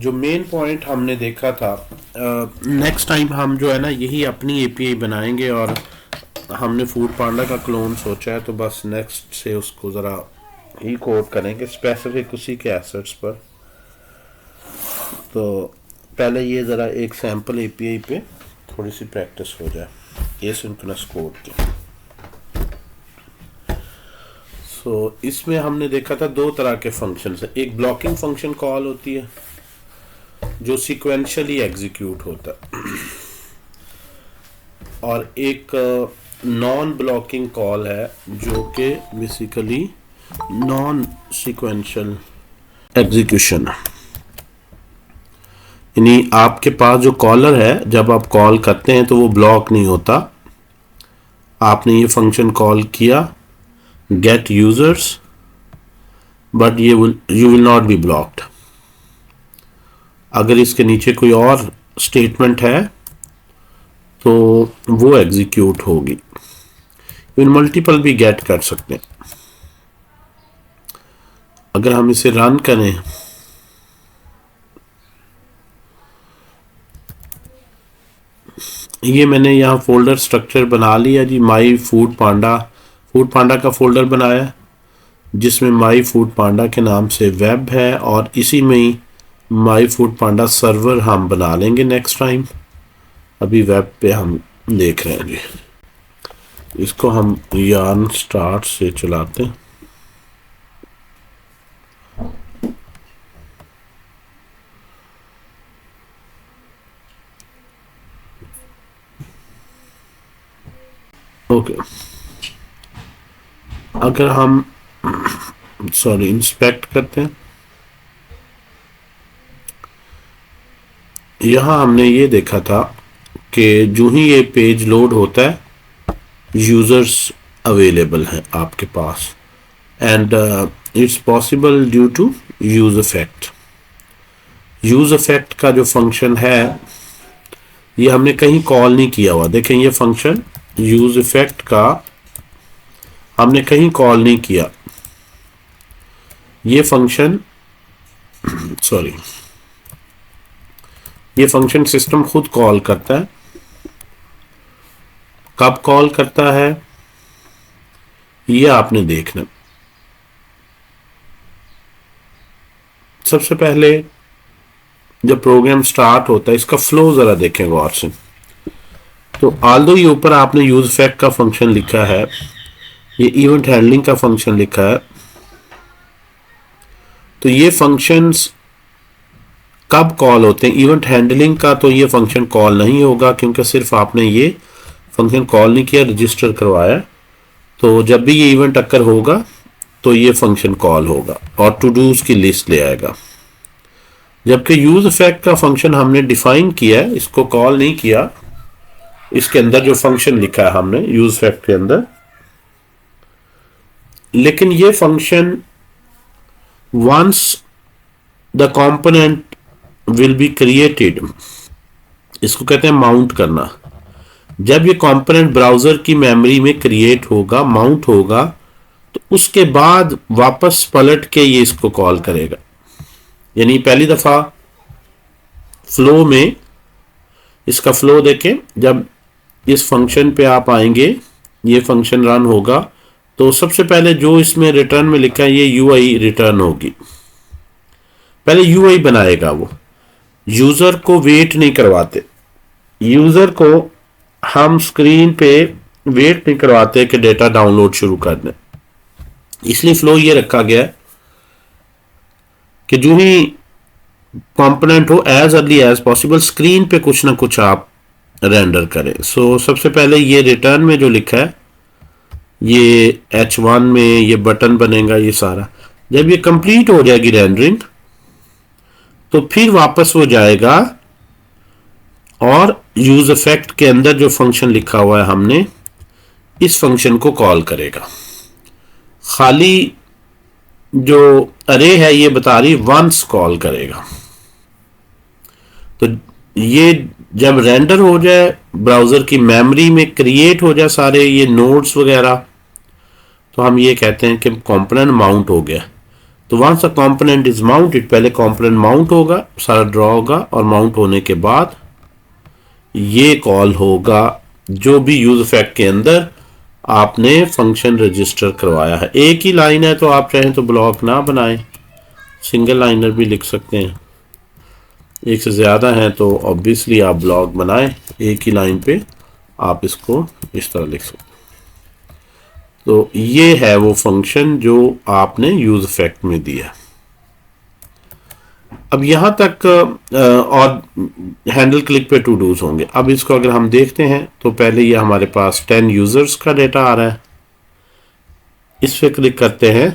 जो main point हमने देखा था, नेक्स्ट टाइम हम जो है ना यही अपनी एपीआई बनाएंगे, और हमने फूड पांडा का क्लोन सोचा है, तो बस नेक्स्ट से उसको ज़रा ही कोड करेंगे स्पेसिफिक उसी के एसेट्स पर। तो पहले ये ज़रा एक सैम्पल एपीआई पे थोड़ी सी प्रैक्टिस हो जाए एसिंक्रोनस कोड की। सो इसमें हमने देखा था दो तरह के फंक्शन है। एक ब्लॉकिंग फंक्शन कॉल होती है जो सीक्वेंशियली एग्जीक्यूट होता है, और एक नॉन ब्लॉकिंग कॉल है जो कि बेसिकली नॉन सीक्वेंशियल एग्जीक्यूशन है। यानी आपके पास जो कॉलर है, जब आप कॉल करते हैं तो वो ब्लॉक नहीं होता। आपने ये फंक्शन कॉल किया get users, but you will not be blocked. अगर इसके नीचे कोई और स्टेटमेंट है तो वो एग्जीक्यूट होगी। इन मल्टीपल भी गेट कर सकते हैं। अगर हम इसे रन करें, ये मैंने यहाँ फोल्डर स्ट्रक्चर बना लिया जी। माई फूड पांडा का फोल्डर बनाया जिसमें माई फूड पांडा के नाम से वेब है, और इसी में ही माई फूड पांडा सर्वर हम बना लेंगे नेक्स्ट टाइम। अभी वेब पे हम देख रहे हैं जी। इसको हम यार्न स्टार्ट से चलाते हैं। ओके, अगर हम इंस्पेक्ट करते हैं, यहाँ हमने ये देखा था कि जो ही ये पेज लोड होता है यूजर्स अवेलेबल हैं आपके पास, and it's possible due to use effect. Use effect का जो फंक्शन है ये हमने कहीं कॉल नहीं किया हुआ। देखें ये फंक्शन यूज इफेक्ट का हमने कहीं कॉल नहीं किया। ये फंक्शन ये फंक्शन सिस्टम खुद कॉल करता है। कब कॉल करता है ये आपने देखना। सबसे पहले जब प्रोग्राम स्टार्ट होता है, इसका फ्लो जरा देखें गौर से। तो आल्दो ये ऊपर आपने यूज इफेक्ट का फंक्शन लिखा है, ये इवेंट हैंडलिंग का फंक्शन लिखा है, तो ये फंक्शंस कब कॉल होते हैं। इवेंट हैंडलिंग का तो ये फंक्शन कॉल नहीं होगा क्योंकि सिर्फ आपने ये फंक्शन कॉल नहीं किया, रजिस्टर करवाया। तो जब भी ये इवेंट अक्कर होगा तो ये फंक्शन कॉल होगा और टू डूज की लिस्ट ले आएगा। जबकि यूज इफेक्ट का फंक्शन हमने डिफाइन किया है, इसको कॉल नहीं किया। इसके अंदर जो फंक्शन लिखा है हमने यूज इफेक्ट के अंदर, लेकिन ये function once the component will be created, इसको कहते हैं माउंट करना। जब ये कंपोनेंट ब्राउजर की मेमोरी में क्रिएट होगा, माउंट होगा, तो उसके बाद वापस पलट के ये इसको कॉल करेगा। यानी पहली दफा फ्लो में, इसका फ्लो देखें, जब इस फंक्शन पे आप आएंगे, ये फंक्शन रन होगा, तो सबसे पहले जो इसमें रिटर्न में लिखा है ये यूआई रिटर्न होगी। पहले यूआई बनाएगा वो, यूजर को वेट नहीं करवाते। यूजर को हम स्क्रीन पे वेट नहीं करवाते कि डेटा डाउनलोड शुरू कर दें। इसलिए फ्लो ये रखा गया है कि जो ही कंपोनेंट हो as early as possible screen पे कुछ ना कुछ आप रेंडर करें। सो सबसे पहले ये रिटर्न में जो लिखा है, ये H1 में ये बटन बनेगा, ये सारा जब ये कंप्लीट हो जाएगी रेंडरिंग, तो फिर वापस वो जाएगा और यूज इफेक्ट के अंदर जो फंक्शन लिखा हुआ है हमने, इस फंक्शन को कॉल करेगा। खाली जो अरे है ये बता रही वंस कॉल करेगा। तो ये जब रेंडर हो जाए, ब्राउजर की मेमोरी में क्रिएट हो जाए सारे ये नोड्स वगैरह, तो हम ये कहते हैं कि कंपोनेंट माउंट हो गया। तो once a component is mounted, पहले कंपोनेंट माउंट होगा, सारा ड्रॉ होगा, और माउंट होने के बाद ये कॉल होगा जो भी यूज इफेक्ट के अंदर आपने फंक्शन रजिस्टर करवाया है। एक ही लाइन है तो आप चाहें तो ब्लॉक ना बनाएं, सिंगल लाइनर भी लिख सकते हैं। एक से ज़्यादा है तो ऑब्वियसली आप ब्लॉक बनाएं, एक ही लाइन पे आप इसको इस तरह लिख सकते हैं। तो ये है वो फंक्शन जो आपने यूज इफेक्ट में दिया। अब यहां तक और हैंडल क्लिक पे टू डूज होंगे। अब इसको अगर हम देखते हैं तो पहले ये हमारे पास 10 यूजर्स का डेटा आ रहा है, इस पे क्लिक करते हैं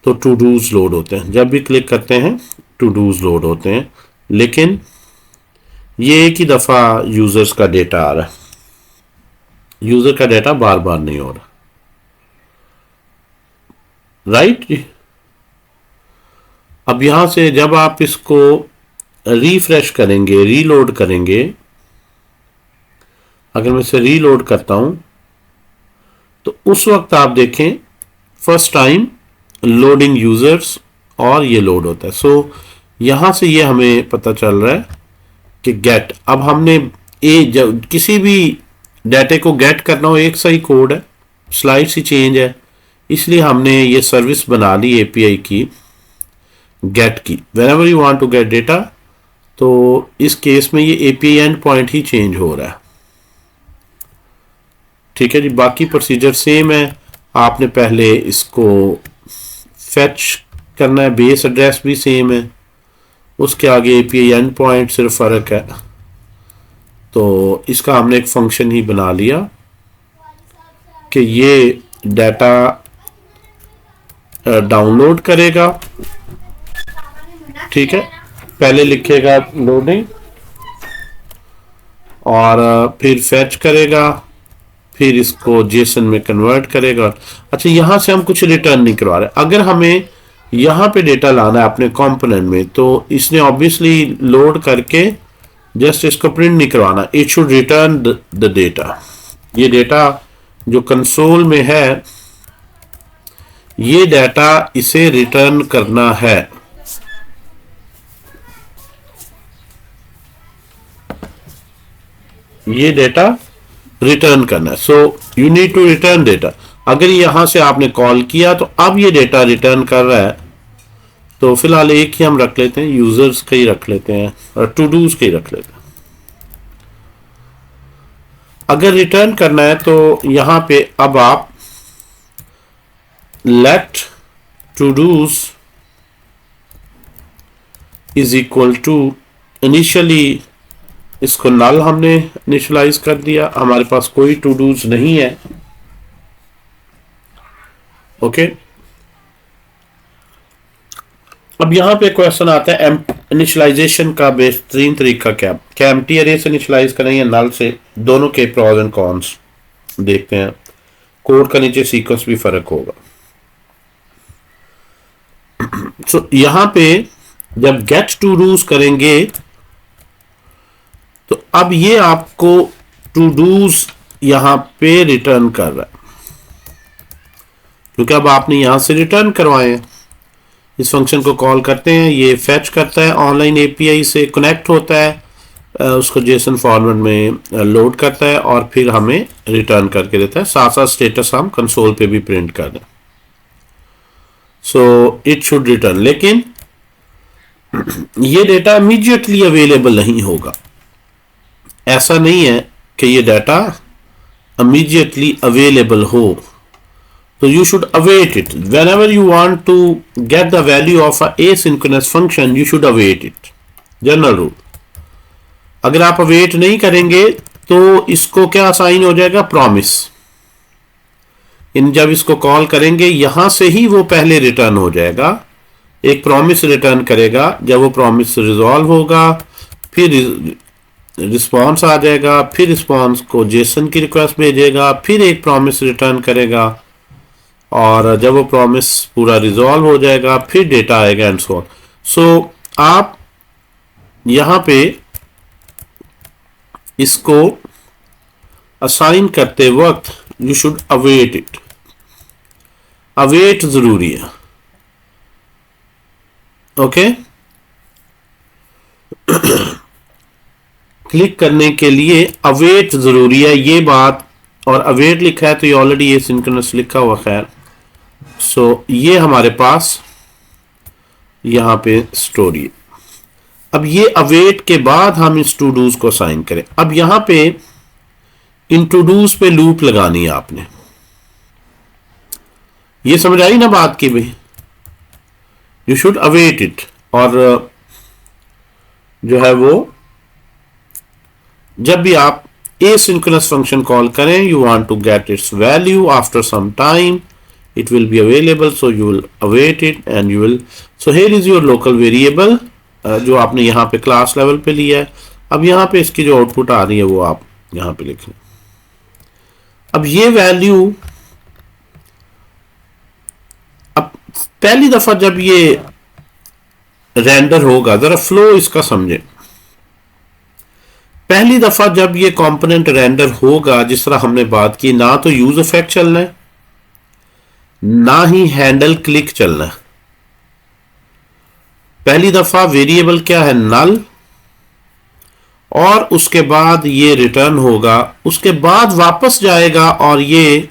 तो टू डूज लोड होते हैं। जब भी क्लिक करते हैं टू डूज लोड होते हैं, लेकिन ये एक ही दफा यूजर्स का डेटा आ रहा है, यूजर का डेटा बार बार नहीं हो रहा। राइट। अब यहां से जब आप इसको रिफ्रेश करेंगे, रीलोड करेंगे, अगर मैं इसे रीलोड करता हूं तो उस वक्त आप देखें फर्स्ट टाइम लोडिंग यूजर्स और ये लोड होता है। सो यहां से ये हमें पता चल रहा है कि गेट, अब हमने जब किसी भी डाटे को गेट करना हो, एक सही कोड है, स्लाइड्स ही चेंज है, इसलिए हमने ये सर्विस बना ली एपीआई की गेट की। Whenever you want to get data, तो इस केस में ये एपीआई एंड पॉइंट ही चेंज हो रहा है। ठीक है जी, बाकी प्रोसीजर सेम है। आपने पहले इसको फेच करना है, बेस एड्रेस भी सेम है, उसके आगे एपीआई एंड पॉइंट सिर्फ फर्क है। तो इसका हमने एक फंक्शन ही बना लिया कि ये डाटा डाउनलोड करेगा। ठीक है, पहले लिखेगा लोडिंग और फिर फेच करेगा, फिर इसको जेसन में कन्वर्ट करेगा। अच्छा, यहां से हम कुछ रिटर्न नहीं करवा रहे। अगर हमें यहां पे डेटा लाना है अपने कंपोनेंट में, तो इसने ऑब्वियसली लोड करके जस्ट इसको प्रिंट नहीं करवाना, it should return the data. ये डेटा जो कंसोल में है, ये डाटा इसे रिटर्न करना है। ये डेटा रिटर्न करना है। So you need to return data. अगर यहां से आपने कॉल किया तो अब ये डेटा रिटर्न कर रहा है, तो फिलहाल एक ही हम रख लेते हैं, यूजर्स का ही रख लेते हैं और टू डूज का ही रख लेते हैं। अगर रिटर्न करना है तो यहां पे अब आप let todos is equal to, initially इसको नल हमने इनिशियलाइज कर दिया, हमारे पास कोई टू डूज नहीं है। ओके, अब यहां पे क्वेश्चन आता है इनिशियलाइजेशन का बेहतरीन तरीका क्या एम्प्टी अरे से इनिशियलाइज करें या नल से, दोनों के प्रॉस एंड कॉन्स देखते हैं। कोड का नीचे सीक्वेंस भी फर्क होगा। सो यहां पे जब गेट टू डूज करेंगे तो अब ये आपको टू डूज यहां पे रिटर्न कर रहा है, क्योंकि अब आपने यहां से रिटर्न करवाए हैं। इस फंक्शन को कॉल करते हैं, ये फेच करता है, ऑनलाइन एपीआई से कनेक्ट होता है, उसको जेसन फॉर्मेट में लोड करता है और फिर हमें रिटर्न करके देता है। साथ साथ स्टेटस हम कंसोल पे भी प्रिंट कर दें। सो इट शुड रिटर्न, लेकिन ये डेटा इमीडिएटली अवेलेबल नहीं होगा। ऐसा नहीं है कि ये डाटा इमीडिएटली अवेलेबल हो, तो you should await it. Whenever you want to get the value of a asynchronous function, you should await it. General rule, अगर आप अवेट नहीं करेंगे तो इसको क्या असाइन हो जाएगा, प्रॉमिस। जब इसको कॉल करेंगे यहां से ही वो पहले रिटर्न हो जाएगा, एक प्रॉमिस रिटर्न करेगा। जब वो प्रॉमिस रिजॉल्व होगा फिर रिस्पॉन्स आ जाएगा, फिर रिस्पॉन्स को जेसन की रिक्वेस्ट भेजेगा, फिर एक प्रॉमिस रिटर्न करेगा, और जब वो प्रॉमिस पूरा रिजॉल्व हो जाएगा फिर डेटा आएगा एंड सो ऑन। सो आप यहां पे इसको असाइन करते वक्त you should await it. Await जरूरी है। ओके, क्लिक करने के लिए अवेट जरूरी है ये बात, और अवेट लिखा है तो ये ऑलरेडी ये सिंक्रोनस लिखा हुआ, खैर सो ये हमारे पास यहां पे स्टोरी है। अब ये अवेट के बाद हम इस टू डूज को साइन करें। अब यहां पे इन टू डूज पे लूप लगानी है आपने, ये समझ आई ना बात की भाई, यू शुड अवेट इट, और जो है वो जब भी आप asynchronous फंक्शन कॉल करें, you want to get its value after some time, it will be available, so you will await it and you will, so here is your local variable जो आपने यहाँ पे क्लास लेवल पे लिया है। अब यहाँ पे इसकी जो आउटपुट आ रही है वो आप यहाँ पे लिखें। अब ये वैल्यू, अब पहली दफा जब ये रेंडर होगा, जरा फ्लो इसका समझे, पहली दफा जब ये कंपोनेंट रेंडर होगा, जिस तरह हमने बात की, ना तो यूज इफेक्ट चलना है ना ही हैंडल क्लिक चलना है। पहली दफा वेरिएबल क्या है, नल, और उसके बाद ये रिटर्न होगा, उसके बाद वापस जाएगा और ये,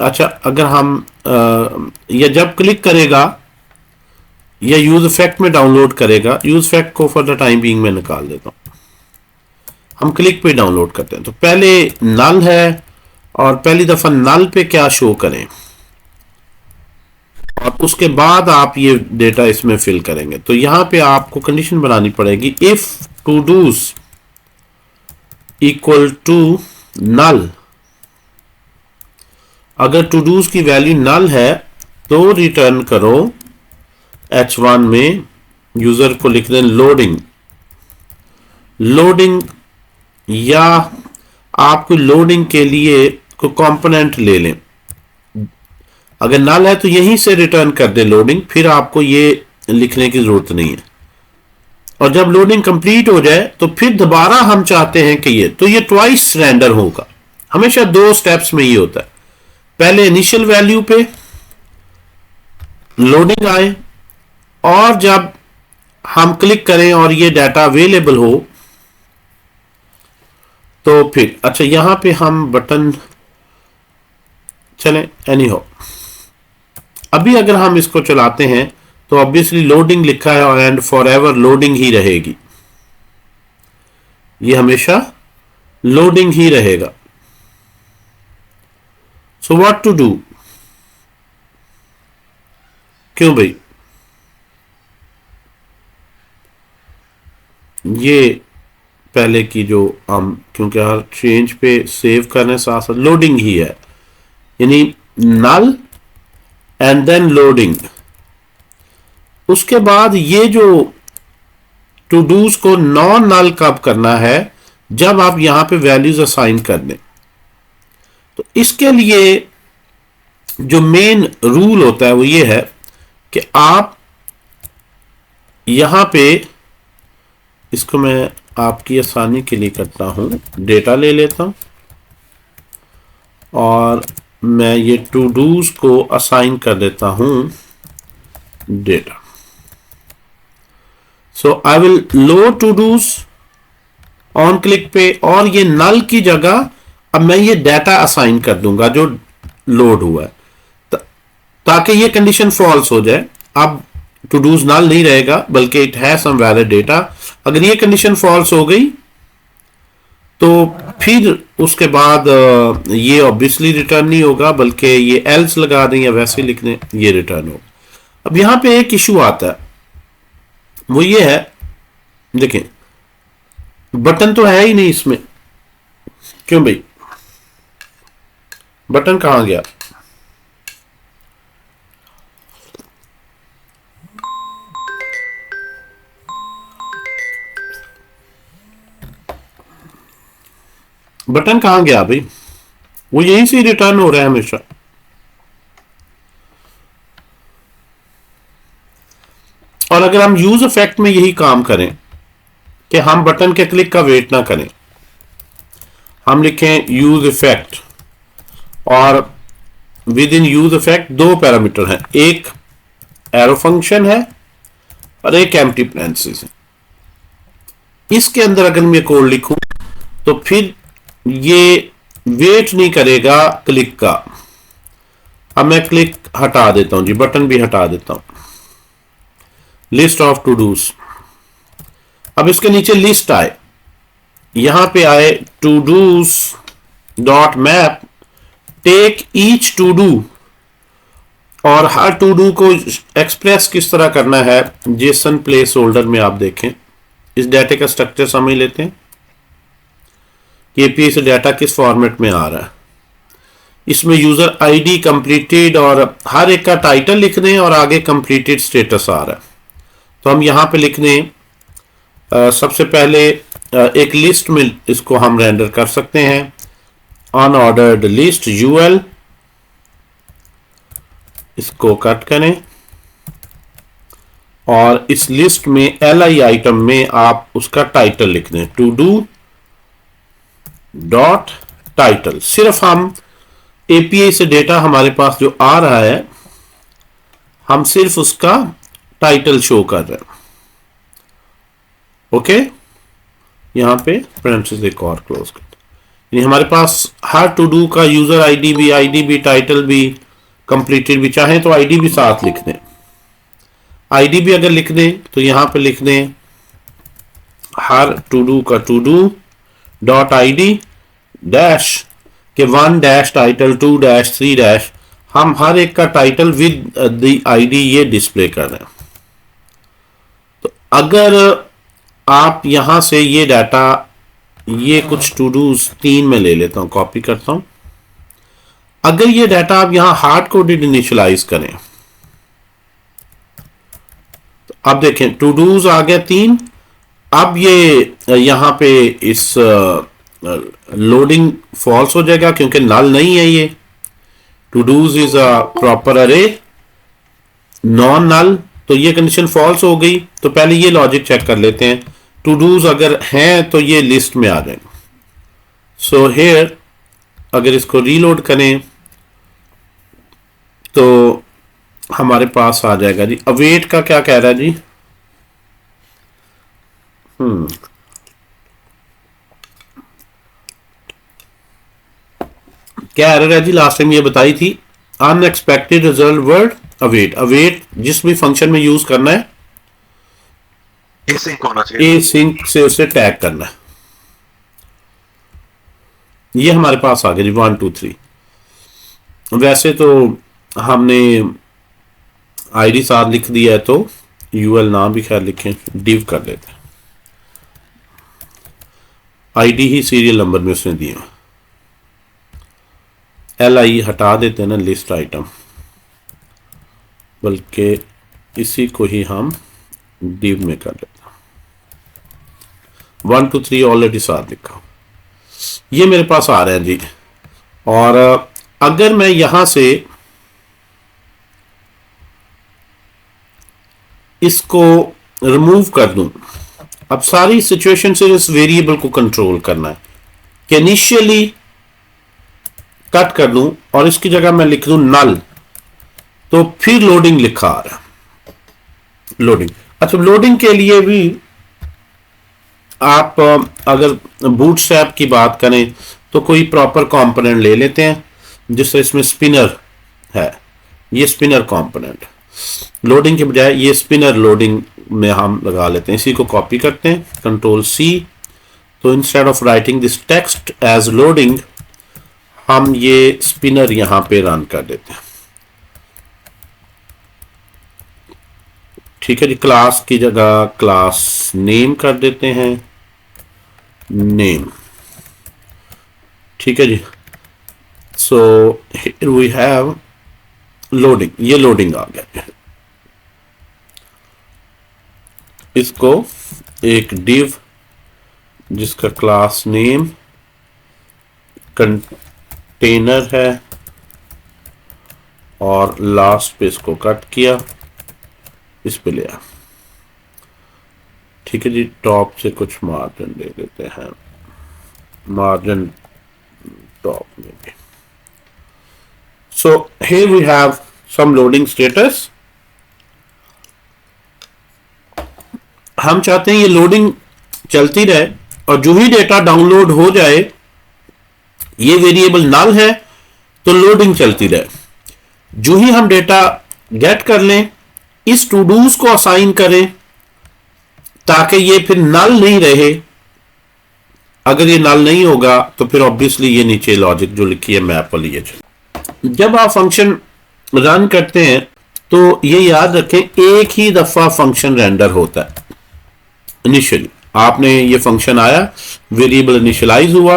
अच्छा अगर हम या जब क्लिक करेगा या यूज इफेक्ट में डाउनलोड करेगा, यूज इफेक्ट को फॉर द टाइम बीइंग में निकाल देता हूं, हम क्लिक पे डाउनलोड करते हैं। तो पहले नल है और पहली दफा नल पे क्या शो करें, और उसके बाद आप ये डेटा इसमें फिल करेंगे। तो यहां पे आपको कंडीशन बनानी पड़ेगी, if todos equal to null, अगर टू डूज की वैल्यू नल है तो रिटर्न करो h1 में, यूजर को लिख दें लोडिंग, लोडिंग, या आपको लोडिंग के लिए कोई कंपोनेंट ले लें, अगर नल है तो यहीं से रिटर्न कर दे लोडिंग, फिर आपको ये लिखने की जरूरत नहीं है। और जब लोडिंग कंप्लीट हो जाए तो फिर दोबारा हम चाहते हैं कि ये ट्वाइस रेंडर होगा, हमेशा 2 स्टेप्स में ये होता है, पहले इनिशियल वैल्यू पे लोडिंग आए, और जब हम क्लिक करें और ये डाटा अवेलेबल हो तो फिर, अच्छा यहां पे हम बटन चलें, एनी हो, अभी अगर हम इसको चलाते हैं तो ऑब्वियसली लोडिंग लिखा है एंड फॉर एवर लोडिंग ही रहेगी, ये हमेशा लोडिंग ही रहेगा। सो व्हाट टू डू, क्यों भाई, ये पहले की जो हम, क्योंकि हर चेंज पे सेव करने साथ साथ लोडिंग ही है, यानी नल एंड देन लोडिंग, उसके बाद ये जो टू डूज को नॉन नल कब करना है, जब आप यहां पे वैल्यूज असाइन कर दें। तो इसके लिए जो मेन रूल होता है वो ये है कि आप यहां पे, इसको मैं आपकी आसानी के लिए करता हूं, डेटा ले लेता हूं और मैं ये टू डूज को असाइन कर देता हूं data. So I will load to dos on click पे, और ये नल की जगह अब मैं ये डाटा असाइन कर दूंगा जो लोड हुआ है, ताकि ये कंडीशन फॉल्स हो जाए। अब टू डूज नल नहीं रहेगा बल्कि it has some valid data. अगर ये कंडीशन फॉल्स हो गई तो फिर उसके बाद ये ऑब्वियसली रिटर्न नहीं होगा, बल्कि ये एल्स लगा दें या वैसे लिख दें, ये रिटर्न होगा। अब यहां पे एक इशू आता है, वो ये है, देखें बटन तो है ही नहीं इसमें, क्यों भाई, बटन कहां गया, बटन कहां गया भाई, वो यहीं से रिटर्न हो रहा है हमेशा। और अगर हम यूज इफेक्ट में यही काम करें कि हम बटन के क्लिक का वेट ना करें, हम लिखें यूज इफेक्ट, और with in use effect 2 parameter हैं, एक एरो फंक्शन है और एक एम्प्टी पैरेंथेसिस है। इसके अंदर अगर मैं कोड लिखूं तो फिर ये वेट नहीं करेगा क्लिक का। अब मैं क्लिक हटा देता हूं जी, बटन भी हटा देता हूं। लिस्ट ऑफ टू डूज, अब इसके नीचे लिस्ट आए, यहां पे आए to dos dot map take each todo, और हर टू डू को एक्सप्रेस किस तरह करना है जेसन प्लेस होल्डर में। आप देखें इस डाटा का स्ट्रक्चर समझ लेते हैं कि एपीआई से डाटा किस फॉर्मेट में आ रहा है। इसमें यूजर आईडी, कंप्लीटेड और हर एक का टाइटल लिख दें और आगे कंप्लीटेड स्टेटस आ रहा है। तो हम यहां पे लिख दें सबसे पहले एक लिस्ट में इसको हम रेंडर कर सकते हैं, अनऑर्डर्ड लिस्ट यूएल, इसको कट करें और इस लिस्ट में एलआई आइटम में आप उसका टाइटल लिख दें, टू डू डॉट टाइटल। सिर्फ हम एपीआई से डेटा हमारे पास जो आ रहा है हम सिर्फ उसका टाइटल शो कर रहे हैं। ओके, यहां पे पैरेंथेसिस एक और क्लोज कर, यानी हमारे पास हर टू डू का यूजर आईडी भी टाइटल भी कंप्लीटेड भी, चाहे तो आईडी भी साथ लिख दें। आईडी भी अगर लिख दें तो यहां पे लिख दें हर टू डू का to do dot ID dash के 1 डैश टाइटल 2 डैश 3 डैश, हम हर एक का टाइटल विद द आईडी ये डिस्प्ले कर रहे हैं। तो अगर आप यहां से ये डाटा, ये कुछ टू डूज 3 में ले लेता हूं, कॉपी करता हूं। अगर ये डाटा आप यहां हार्ड कोडेड इनिशियलाइज करें तो अब देखें टू डूज आ गया 3। अब ये यहां पे इस लोडिंग फॉल्स हो जाएगा क्योंकि नल नहीं है। ये to dos is a proper array, non null, तो ये कंडीशन फॉल्स हो गई। तो पहले ये लॉजिक चेक कर लेते हैं, टू डूज अगर हैं तो ये लिस्ट में आ जाएंगे। सो हियर अगर इसको रीलोड करें तो हमारे पास आ जाएगा जी। अवेट का क्या कह रहा है जी, क्या एरर है जी, लास्ट टाइम ये बताई थी। Unexpected result word await, await जिस भी फंक्शन में यूज करना है एसिंक होना चाहिए, एसिंक से उसे टैग करना है। ये हमारे पास आ गया जी 1 2 3। वैसे तो हमने आईडी साथ लिख दिया है तो यूएल नाम भी खैर लिखें, डिव कर लेते हैं। आईडी ही सीरियल नंबर में उसने दिया, एलआई हटा देते हैं ना लिस्ट आइटम, बल्कि इसी को ही हम डिव में कर लेते हैं। 1 2 3 ऑलरेडी साथ लिखा, ये मेरे पास आ रहे हैं जी। और अगर मैं यहां से इसको रिमूव कर दूं, अब सारी सिचुएशन से इस वेरिएबल को कंट्रोल करना है कि इनिशियली कट कर दूं और इसकी जगह मैं लिख दूं नल, तो फिर लोडिंग लिखा आ रहा है, लोडिंग। अच्छा, लोडिंग के लिए भी आप अगर बूटस्ट्रैप की बात करें तो कोई प्रॉपर कंपोनेंट ले लेते हैं, जिससे इसमें स्पिनर है, ये स्पिनर कंपोनेंट, लोडिंग के बजाय ये स्पिनर लोडिंग में हम लगा लेते हैं। इसी को कॉपी करते हैं, कंट्रोल सी, तो instead of writing this text as loading हम ये स्पिनर यहां पे रन कर देते हैं। ठीक है जी, क्लास की जगह क्लास नेम कर देते हैं, नेम। ठीक है जी, so here we have loading, ये लोडिंग आ गया। इसको एक डिव जिसका क्लास नेम कंटेनर है और लास्ट पे इसको कट किया, इस पे लिया। ठीक है जी, टॉप से कुछ मार्जिन दे देते हैं, मार्जिन टॉप में भी। So here we have some loading status. हम चाहते हैं ये लोडिंग चलती रहे, और जो ही डेटा डाउनलोड हो जाए, ये वेरिएबल नल है तो लोडिंग चलती रहे। जो ही हम डेटा गेट कर लें, इस टू डूज को असाइन करें ताकि ये फिर नल नहीं रहे। अगर ये नल नहीं होगा तो फिर ऑब्वियसली ये नीचे लॉजिक जो लिखी है मैप वाली है। जब आप फंक्शन रन करते हैं तो ये याद रखें, एक ही दफा फंक्शन रेंडर होता है। इनिशियली आपने ये फंक्शन आया, वेरिएबल इनिशियलाइज हुआ,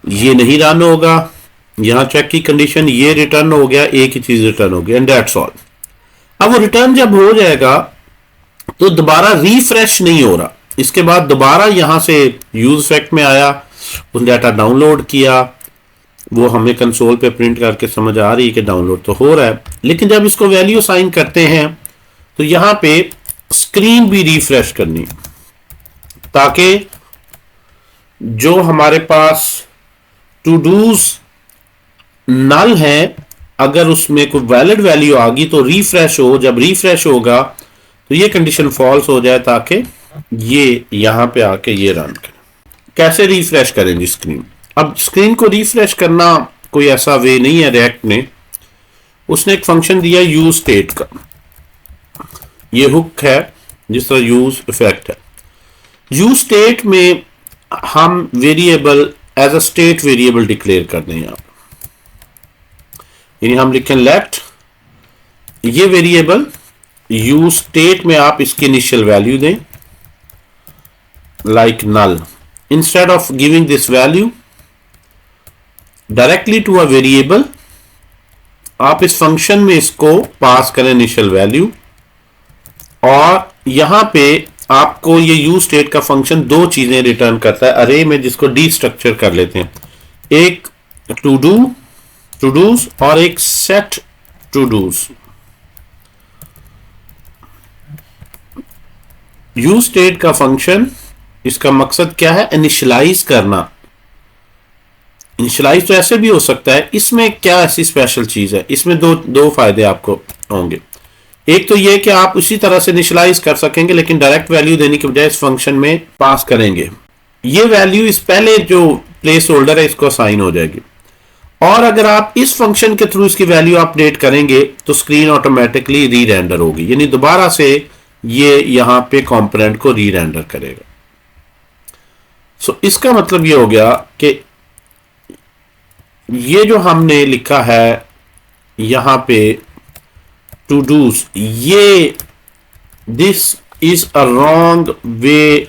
ये नहीं रन होगा, यहां चेक की कंडीशन, ये रिटर्न हो गया, एक ही चीज रिटर्न हो गया, एंड दैट्स ऑल। अब वो रिटर्न जब हो जाएगा तो दोबारा रिफ्रेश नहीं हो रहा। इसके बाद दोबारा यहां से यूज इफेक्ट में आया, उस डाटा डाउनलोड किया, वो हमें कंसोल पे प्रिंट करके समझ आ रही है कि डाउनलोड तो हो रहा है। लेकिन जब इसको वैल्यू साइन करते हैं तो यहां पे स्क्रीन भी रिफ्रेश करनी, ताकि जो हमारे पास टू डूज नल है, अगर उसमें कोई वैलिड वैल्यू आ गई तो रिफ्रेश हो। जब रिफ्रेश होगा तो ये कंडीशन फॉल्स हो जाए, ताकि ये यहां पे आके ये रन करे। कैसे रिफ्रेश करेंगे स्क्रीन? अब स्क्रीन को रिफ्रेश करना कोई ऐसा वे नहीं है। रिएक्ट ने उसने एक फंक्शन दिया यूज स्टेट का, ये हुक है जिस तरह यूज इफेक्ट है। यूज स्टेट में हम variable as a state variable declare कर दें यहां, यानी हम लिखें लेट ये वेरिएबल यूज स्टेट में आप इसकी इनिशियल वैल्यू दें, like null. Instead of giving this value directly to a variable, आप इस फंक्शन में इसको पास करें इनिशियल वैल्यू, और यहां पे आपको ये यूज स्टेट का फंक्शन दो चीजें रिटर्न करता है अरे में, जिसको डी स्ट्रक्चर कर लेते हैं। एक टू डूज और एक set todos. Use state का फंक्शन, इसका मकसद क्या है? इनिशियलाइज करना। इनिशियलाइज तो ऐसे भी हो सकता है, इसमें क्या ऐसी स्पेशल चीज है? इसमें दो फायदे आपको होंगे। एक तो ये कि आप उसी तरह से इनिशियलाइज कर सकेंगे, लेकिन डायरेक्ट वैल्यू देने के बजाय इस फंक्शन में पास करेंगे। ये वैल्यू इस पहले जो प्लेस होल्डर है इसको असाइन हो जाएगी, और अगर आप इस फंक्शन के थ्रू इसकी वैल्यू अपडेट करेंगे तो स्क्रीन ऑटोमेटिकली री रेंडर होगी, यानी दोबारा से ये यहां पे कंपोनेंट को री रेंडर करेगा। सो इसका मतलब ये हो गया कि ये जो हमने लिखा है यहां पे टू डूज, ये this is a wrong way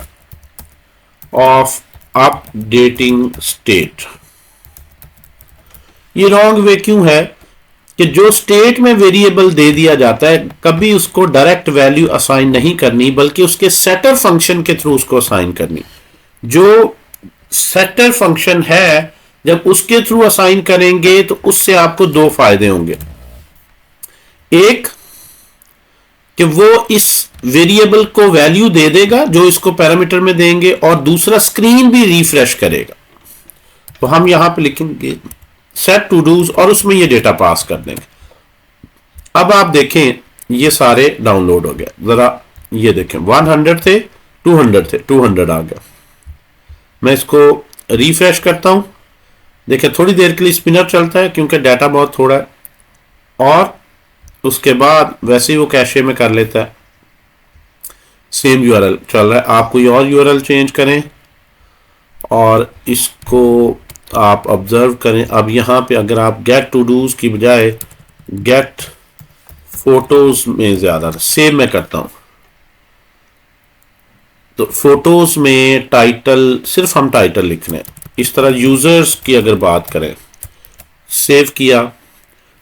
of updating state. ये रॉन्ग वे क्यों है? कि जो स्टेट में वेरिएबल दे दिया जाता है, कभी उसको डायरेक्ट वैल्यू असाइन नहीं करनी, बल्कि उसके सेटर फंक्शन के थ्रू उसको असाइन करनी। जो सेटर फंक्शन है, जब उसके थ्रू असाइन करेंगे तो उससे आपको दो फायदे होंगे। एक कि वो इस वेरिएबल को वैल्यू दे देगा जो इसको पैरामीटर में देंगे, और दूसरा स्क्रीन भी रिफ्रेश करेगा। तो हम यहां पे लिखेंगे सेट टू डूज और उसमें ये डेटा पास कर देंगे। अब आप देखें ये सारे डाउनलोड हो गया। जरा ये देखें 100 थे, 200 थे, 200 आ गया। मैं इसको रिफ्रेश करता हूं, देखिए थोड़ी देर के लिए स्पिनर चलता है क्योंकि डाटा बहुत थोड़ा है, और उसके बाद वैसे ही वो कैशे में कर लेता है। सेम यूआरएल चल रहा है, आप कोई और यूआरएल चेंज करें और इसको आप ऑब्जर्व करें। अब यहाँ पे अगर आप गेट टू डूज की बजाय गेट फोटोज में ज्यादा सेम मैं करता हूं, तो फोटोज में टाइटल सिर्फ हम टाइटल लिख रहे हैं। इस तरह यूजर्स की अगर बात करें, सेव किया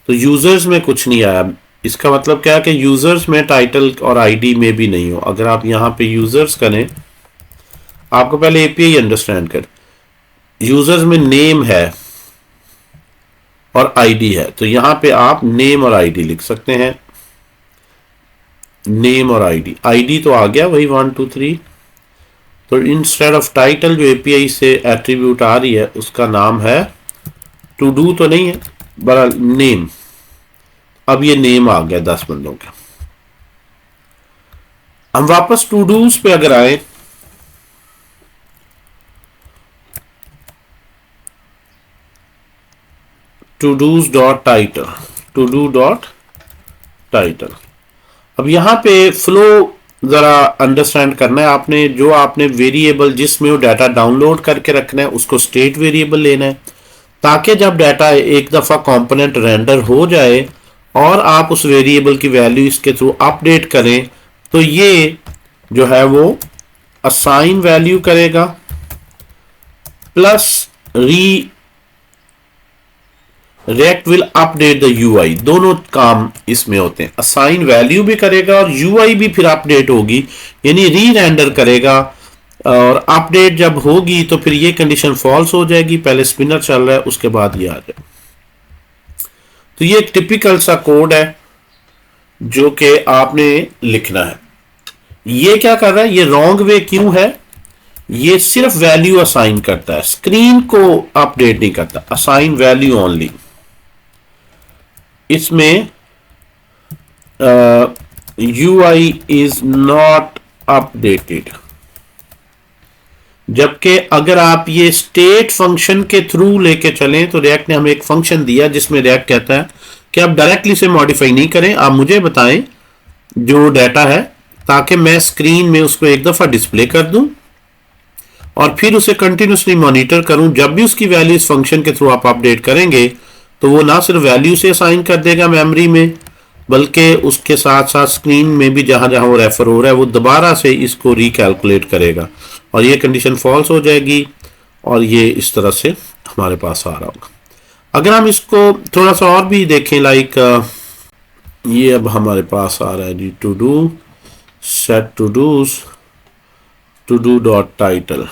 तो यूजर्स में कुछ नहीं आया। इसका मतलब क्या है कि यूजर्स में टाइटल और आईडी में भी नहीं हो। अगर आप यहां पे यूजर्स करें, आपको पहले एपीआई अंडरस्टैंड कर, यूजर्स में नेम है और आईडी है, तो यहां पे आप नेम और आईडी लिख सकते हैं। नेम और आईडी, आईडी तो आ गया वही 1 2 3, तो इंस्टेड ऑफ टाइटल जो एपीआई से एट्रीब्यूट आ रही है उसका नाम है टू डू, तो नहीं है बड़ा नेम। अब ये नेम आ गया 10 बंदों का। हम वापस टू डूज पे अगर आए, to dos dot title, to do dot title. अब यहां पे फ्लो जरा अंडरस्टैंड करना है आपने। जो आपने वेरिएबल जिसमें वो डाटा डाउनलोड करके रखना है उसको स्टेट वेरिएबल लेना है, ताकि जब डाटा एक दफा कंपोनेंट रेंडर हो जाए और आप उस वेरिएबल की वैल्यू इसके थ्रू अपडेट करें, तो ये जो है वो असाइन वैल्यू करेगा plus react will update the UI. दोनों काम इसमें होते हैं, असाइन वैल्यू भी करेगा और यूआई भी फिर अपडेट होगी, यानी री रेंडर करेगा। और अपडेट जब होगी तो फिर ये कंडीशन फॉल्स हो जाएगी, पहले स्पिनर चल रहा है उसके बाद ये आ जाए। तो ये एक टिपिकल सा कोड है जो कि आपने लिखना है। ये क्या कर रहा है, ये रॉन्ग वे क्यों है, ये सिर्फ वैल्यू असाइन करता है, स्क्रीन को अपडेट नहीं करता, असाइन वैल्यू ओनली। इसमें UI इज नॉट अपडेटेड। जबकि अगर आप ये स्टेट फंक्शन के थ्रू लेके चलें तो रिएक्ट ने हमें एक फंक्शन दिया जिसमें रिएक्ट कहता है कि आप डायरेक्टली से मॉडिफाई नहीं करें, आप मुझे बताएं जो डाटा है, ताकि मैं स्क्रीन में उसको एक दफा डिस्प्ले कर दूं और फिर उसे कंटिन्यूसली मॉनिटर करूं। जब भी उसकी वैल्यू इस फंक्शन के थ्रू आप अपडेट करेंगे तो वो ना सिर्फ वैल्यू से असाइन कर देगा मेमोरी में, बल्कि उसके साथ साथ स्क्रीन में भी जहां जहां वो रेफर हो रहा है वो दोबारा से इसको रिकैलकुलेट करेगा और ये कंडीशन फॉल्स हो जाएगी और ये इस तरह से हमारे पास आ रहा होगा। अगर हम इसको थोड़ा सा और भी देखें, लाइक ये अब हमारे पास आ रहा है जी, todo set todos to do dot title.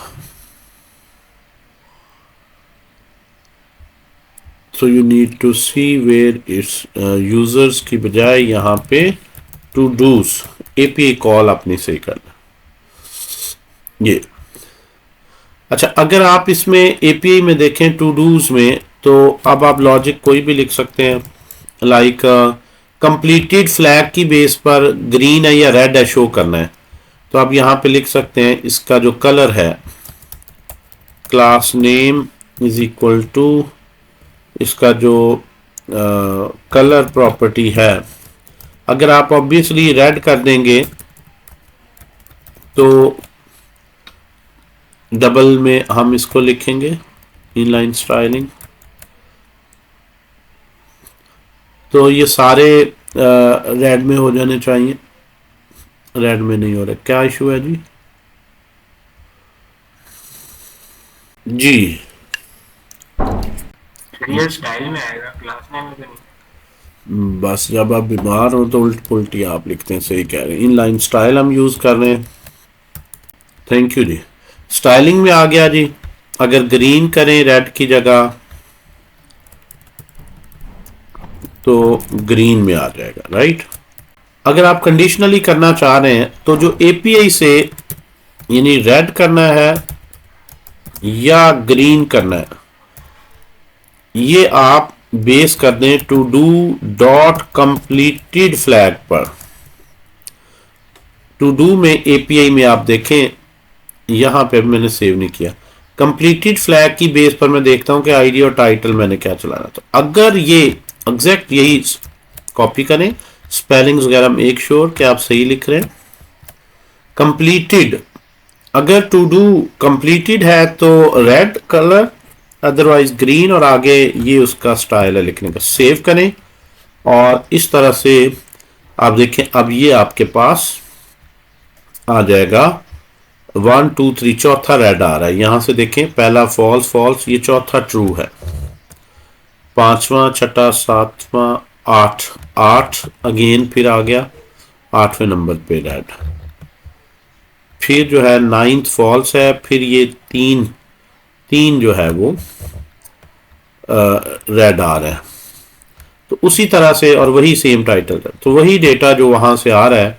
So you need to see where its users की बजाय यहाँ पे टू डूज एपीआई कॉल अपनी से करना ये। अच्छा, अगर आप इसमें एपीआई में देखें टू डूज में, तो अब आप लॉजिक कोई भी लिख सकते हैं, लाइक कंप्लीटेड फ्लैग की बेस पर ग्रीन है या रेड है शो करना है, तो आप यहाँ पे लिख सकते हैं इसका जो कलर है class name is equal to इसका जो कलर प्रॉपर्टी है। अगर आप ऑब्वियसली रेड कर देंगे तो डबल में हम इसको लिखेंगे इनलाइन स्टाइलिंग, तो ये सारे रेड में हो जाने चाहिए। रेड में नहीं हो रहा, क्या इशू है जी? जी ये स्टाइल में आएगा, क्लास नेम में भी नहीं। बस जब आप बीमार हो तो उल्ट पुल्टी आप लिखते हैं, सही कह रहे हैं। इनलाइन स्टाइल हम यूज कर रहे हैं। Thank you ji. स्टाइलिंग में आ गया जी। अगर ग्रीन करें रेड की जगह तो ग्रीन में आ जाएगा, राइट। अगर आप कंडीशनली करना चाह रहे हैं तो जो एपीआई से यानी रेड करना है या ग्रीन करना है, ये आप बेस कर दें to do dot completed flag पर। टू डू में एपीआई में आप देखें, यहां पे मैंने सेव नहीं किया, कंप्लीटेड फ्लैग की बेस पर मैं देखता हूं कि आईडी और टाइटल मैंने क्या चलाना। तो अगर ये एग्जैक्ट यही कॉपी करें, स्पेलिंग्स वगैरह मेक श्योर कि आप सही लिख रहे हैं। कंप्लीटेड, अगर टू डू कंप्लीटेड है तो रेड कलर, अदरवाइज ग्रीन, और आगे ये उसका स्टाइल है लिखने का। सेव करें और इस तरह से आप देखें अब ये आपके पास आ जाएगा 1 2 3, चौथा रेड आ रहा है। यहां से देखें, पहला फॉल्स फॉल्स, ये चौथा ट्रू है, पांचवा छठा सातवां आठ, आठ अगेन फिर आ गया 8वें नंबर पे रेड, फिर जो है 9th फॉल्स है, फिर ये तीन जो है वो रेड आ रहा है। तो उसी तरह से, और वही सेम टाइटल है, तो वही डेटा जो वहां से आ रहा है,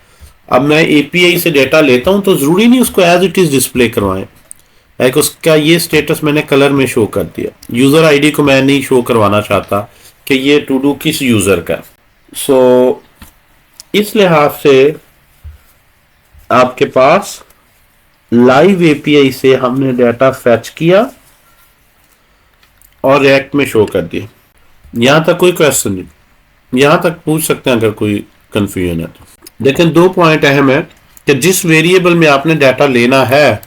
अब मैं एपीआई से डेटा लेता हूं तो जरूरी नहीं उसको एज इट इज डिस्प्ले करवाएं, लाइक उसका ये स्टेटस मैंने कलर में शो कर दिया। यूजर आईडी को मैं नहीं शो करवाना चाहता कि ये टू डू किस यूजर का। सो इस लिहाज से आपके पास लाइव एपीआई से हमने डाटा फेच किया और रिएक्ट में शो कर दिया। यहां तक कोई क्वेश्चन नहीं, यहां तक पूछ सकते हैं अगर कोई कंफ्यूजन है तो। लेकिन 2 पॉइंट अहम है कि जिस वेरिएबल में आपने डाटा लेना है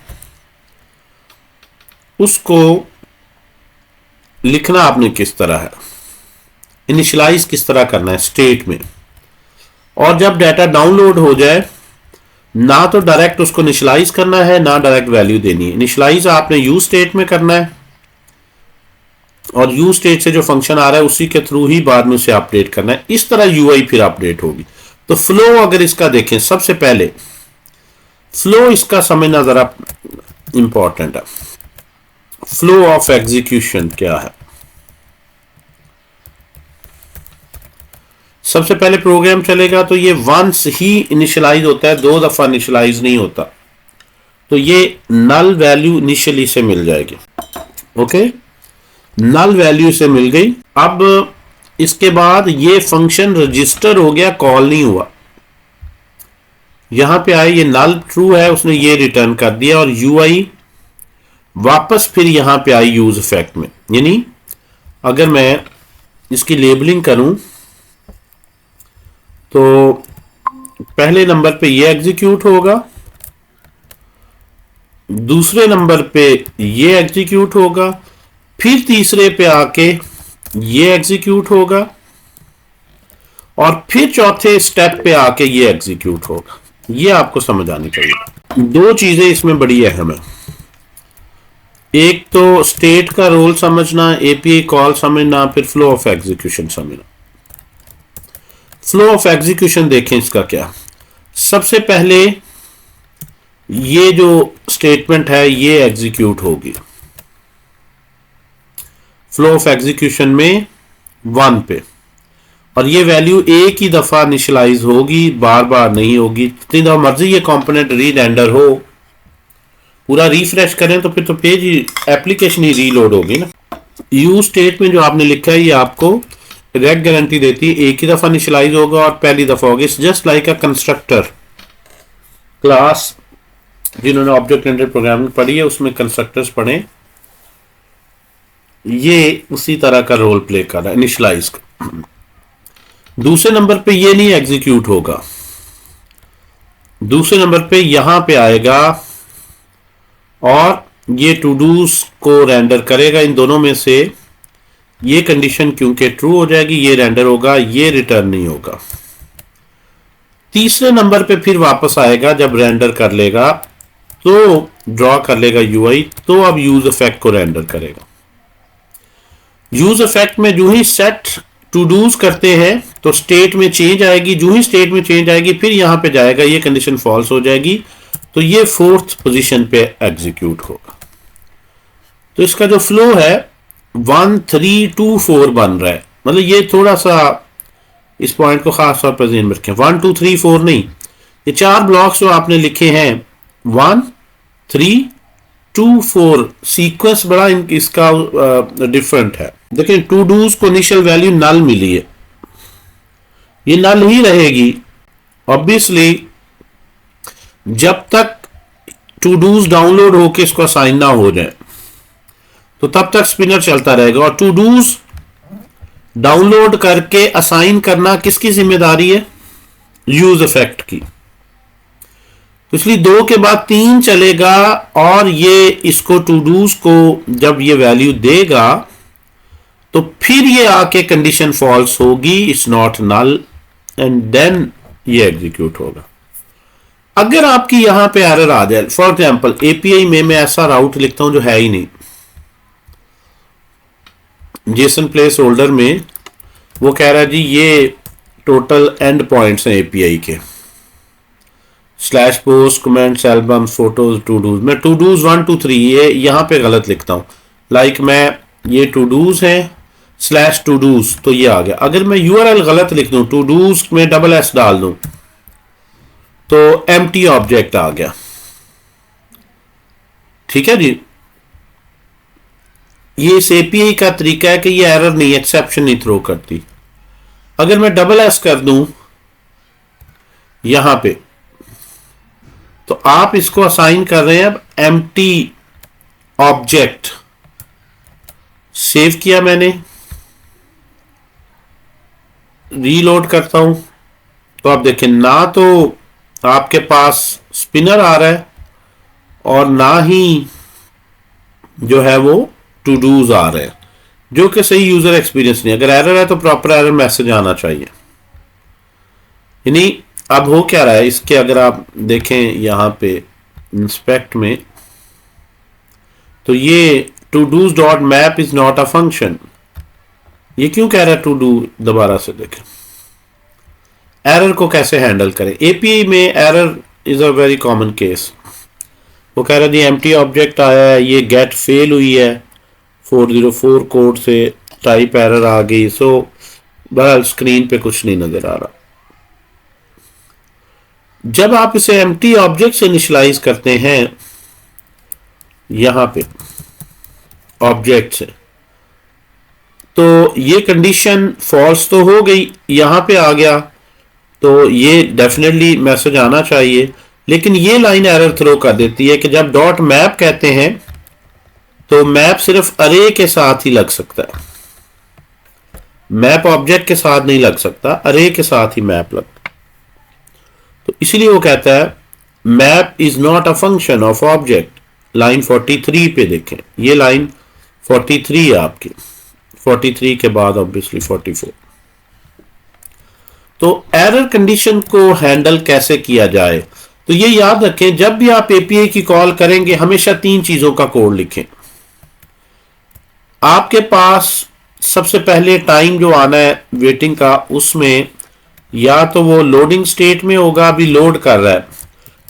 उसको लिखना आपने किस तरह है, इनिशियलाइज किस तरह करना है स्टेट में, और जब डाटा डाउनलोड हो जाए ना तो डायरेक्ट उसको इनिशियलाइज करना है ना डायरेक्ट वैल्यू देनी है। इनिशियलाइज आपने यूज स्टेट में करना है और यूज स्टेट से जो फंक्शन आ रहा है उसी के थ्रू ही बाद में उसे अपडेट करना है। इस तरह यूआई फिर अपडेट होगी। तो फ्लो अगर इसका देखें, सबसे पहले फ्लो इसका समझना जरा इंपॉर्टेंट है। फ्लो ऑफ एग्जीक्यूशन क्या है? सबसे पहले प्रोग्राम चलेगा तो ये वंस ही इनिशियलाइज होता है, 2 दफा इनिशियलाइज नहीं होता। तो ये नल वैल्यू इनिशियली से मिल जाएगी। ओके, नल वैल्यू से मिल गई। अब इसके बाद ये फंक्शन रजिस्टर हो गया, कॉल नहीं हुआ। यहां पे आए, ये नल ट्रू है, उसने ये रिटर्न कर दिया और यूआई वापस फिर यहां पे आई यूज इफेक्ट में। यानी अगर मैं इसकी लेबलिंग करूं तो पहले नंबर पे ये एग्जीक्यूट होगा, दूसरे नंबर पे ये एग्जीक्यूट होगा, फिर तीसरे पे आके ये एग्जीक्यूट होगा और फिर चौथे स्टेप पे आके ये एग्जीक्यूट होगा। ये आपको समझ आनी चाहिए। 2 चीजें इसमें बड़ी अहम है। एक तो स्टेट का रोल समझना, एपीआई कॉल समझना, फिर फ्लो ऑफ एग्जीक्यूशन समझना। फ्लो ऑफ एग्जीक्यूशन देखें इसका क्या। सबसे पहले ये जो स्टेटमेंट है ये एग्जीक्यूट होगी फ्लो ऑफ एग्जीक्यूशन में 1 पे, और ये वैल्यू एक ही दफा इनिशियलाइज होगी, बार बार नहीं होगी। जितनी दफा मर्जी ये कंपोनेंट रीरेंडर हो, पूरा रिफ्रेश करें तो फिर तो पेज ही, एप्लीकेशन ही रीलोड होगी ना। यूज स्टेट में जो आपने लिखा है ये आपको डायरेक्ट गारंटी देती है, एक ही दफा इनिशियलाइज होगा और पहली दफा होगी। It's just like a constructor class. जिन्होंने ऑब्जेक्ट ओरिएंटेड प्रोग्रामिंग पढ़ी है उसमें कंस्ट्रक्टर्स पढ़े, ये उसी तरह का रोल प्ले कर रहा है इनिशियलाइज का। दूसरे नंबर पे ये नहीं एग्जीक्यूट होगा, दूसरे नंबर पे यहां पे आएगा और ये टू डूज को रेंडर करेगा। इन दोनों में से ये कंडीशन क्योंकि ट्रू हो जाएगी, ये रेंडर होगा, ये रिटर्न नहीं होगा। तीसरे नंबर पे फिर वापस आएगा, जब रेंडर कर लेगा तो ड्रॉ कर लेगा यूआई, तो अब यूज इफेक्ट को रेंडर करेगा। यूज इफेक्ट में जो ही सेट टू डूज करते हैं तो स्टेट में चेंज आएगी, जो ही स्टेट में चेंज आएगी फिर यहां पे जाएगा, ये कंडीशन फॉल्स हो जाएगी तो ये 4th पोजीशन पे एग्जीक्यूट होगा। तो इसका जो फ्लो है 1 3 2 4 बन रहा है। मतलब ये थोड़ा सा इस पॉइंट को खास तौर पर ध्यान में रखें, 1 2 3 4 नहीं, ये 4 ब्लॉक्स जो आपने लिखे हैं 1 3 2 4 सीक्वेंस बड़ा इसका डिफरेंट है। देखिए टू डूज को इनिशियल वैल्यू नल मिली है, ये नल ही रहेगी ऑब्वियसली जब तक टू डूज डाउनलोड होके इसको असाइन ना हो जाए, तो तब तक स्पिनर चलता रहेगा। और टू डूज डाउनलोड करके असाइन करना किसकी जिम्मेदारी है? यूज इफेक्ट की। तो इसलिए 2 के बाद 3 चलेगा और ये इसको टू डूज को जब ये वैल्यू देगा तो फिर ये आके कंडीशन फॉल्स होगी, it's not null, and then ये एग्जीक्यूट होगा। अगर आपकी यहां पे एरर आ जाए, फॉर एग्जांपल एपीआई में मैं ऐसा राउट लिखता हूं जो है ही नहीं, जेसन प्लेस होल्डर में वो कह रहा है जी ये टोटल एंड पॉइंट्स हैं एपीआई के, slash post comments album photos to dos, मैं टू डूज 1 2 3 ये यहां पे गलत लिखता हूं। लाइक मैं ये टू डूज है स्लैश टू डूज, तो ये आ गया। अगर मैं यूआरएल गलत लिख दूं, टू डूज में डबल एस डाल दूं तो एम्प्टी ऑब्जेक्ट आ गया। ठीक है जी, ये इस एपीआई का तरीका है कि ये एरर नहीं, एक्सेप्शन नहीं थ्रो करती। अगर मैं डबल एस कर दूं यहां पे तो आप इसको असाइन कर रहे हैं अब एम्प्टी ऑब्जेक्ट। सेव किया मैंने, रीलोड करता हूं तो आप देखें ना तो आपके पास स्पिनर आ रहा है और ना ही जो है वो टू डूज आ रहे हैं, जो कि सही यूजर एक्सपीरियंस नहीं। अगर एरर है तो प्रॉपर एरर मैसेज आना चाहिए। यानी अब हो क्या रहा है इसके, अगर आप देखें यहां पे इंस्पेक्ट में, तो ये to dos dot map is not a function. ये क्यों कह रहा है टू डू? दोबारा से देखें एरर को कैसे हैंडल करें। एपीआई में error is a very common case. वो कह रहा है जी एम्प्टी ऑब्जेक्ट आया है, ये गेट फेल हुई है 404 कोड से, टाइप एरर आ गई। सो बहरहाल स्क्रीन पे कुछ नहीं नजर आ रहा। जब आप इसे एम्प्टी ऑब्जेक्ट से इनिशियलाइज करते हैं यहां पे ऑब्जेक्ट से, तो ये कंडीशन फॉल्स तो हो गई, यहां पे आ गया तो ये डेफिनेटली मैसेज आना चाहिए। लेकिन ये लाइन एरर थ्रो कर देती है कि जब डॉट मैप कहते हैं तो मैप सिर्फ अरे के साथ ही लग सकता है, मैप ऑब्जेक्ट के साथ नहीं लग सकता, अरे के साथ ही मैप लगता। तो इसलिए वो कहता है map is not a function of object. Line 43 पे देखें, ये लाइन 43 है आपकी, 43 के बाद ऑब्वियसली 44। तो एरर कंडीशन को हैंडल कैसे किया जाए, तो ये याद रखें जब भी आप एपीआई की कॉल करेंगे हमेशा 3 चीजों का कोड लिखें। आपके पास सबसे पहले टाइम जो आना है वेटिंग का, उसमें या तो वो लोडिंग स्टेट में होगा, अभी लोड कर रहा है,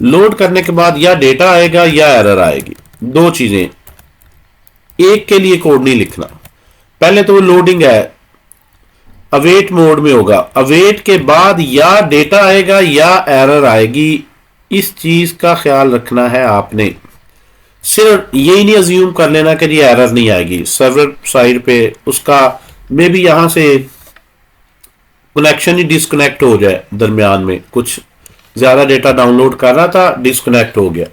लोड करने के बाद या डेटा आएगा या एरर आएगी। 2 चीजें, एक के लिए कोड नहीं लिखना। पहले तो वो लोडिंग है, अवेट मोड में होगा, अवेट के बाद या डेटा आएगा या एरर आएगी। इस चीज का ख्याल रखना है आपने। सिर्फ यही नहीं अज्यूम कर लेना कि ये एरर नहीं आएगी सर्वर साइड पे, उसका मे भी यहां से कनेक्शन ही डिस्कनेक्ट हो जाए, दरमियान में कुछ ज्यादा डेटा डाउनलोड कर रहा था, डिस्कनेक्ट हो गया,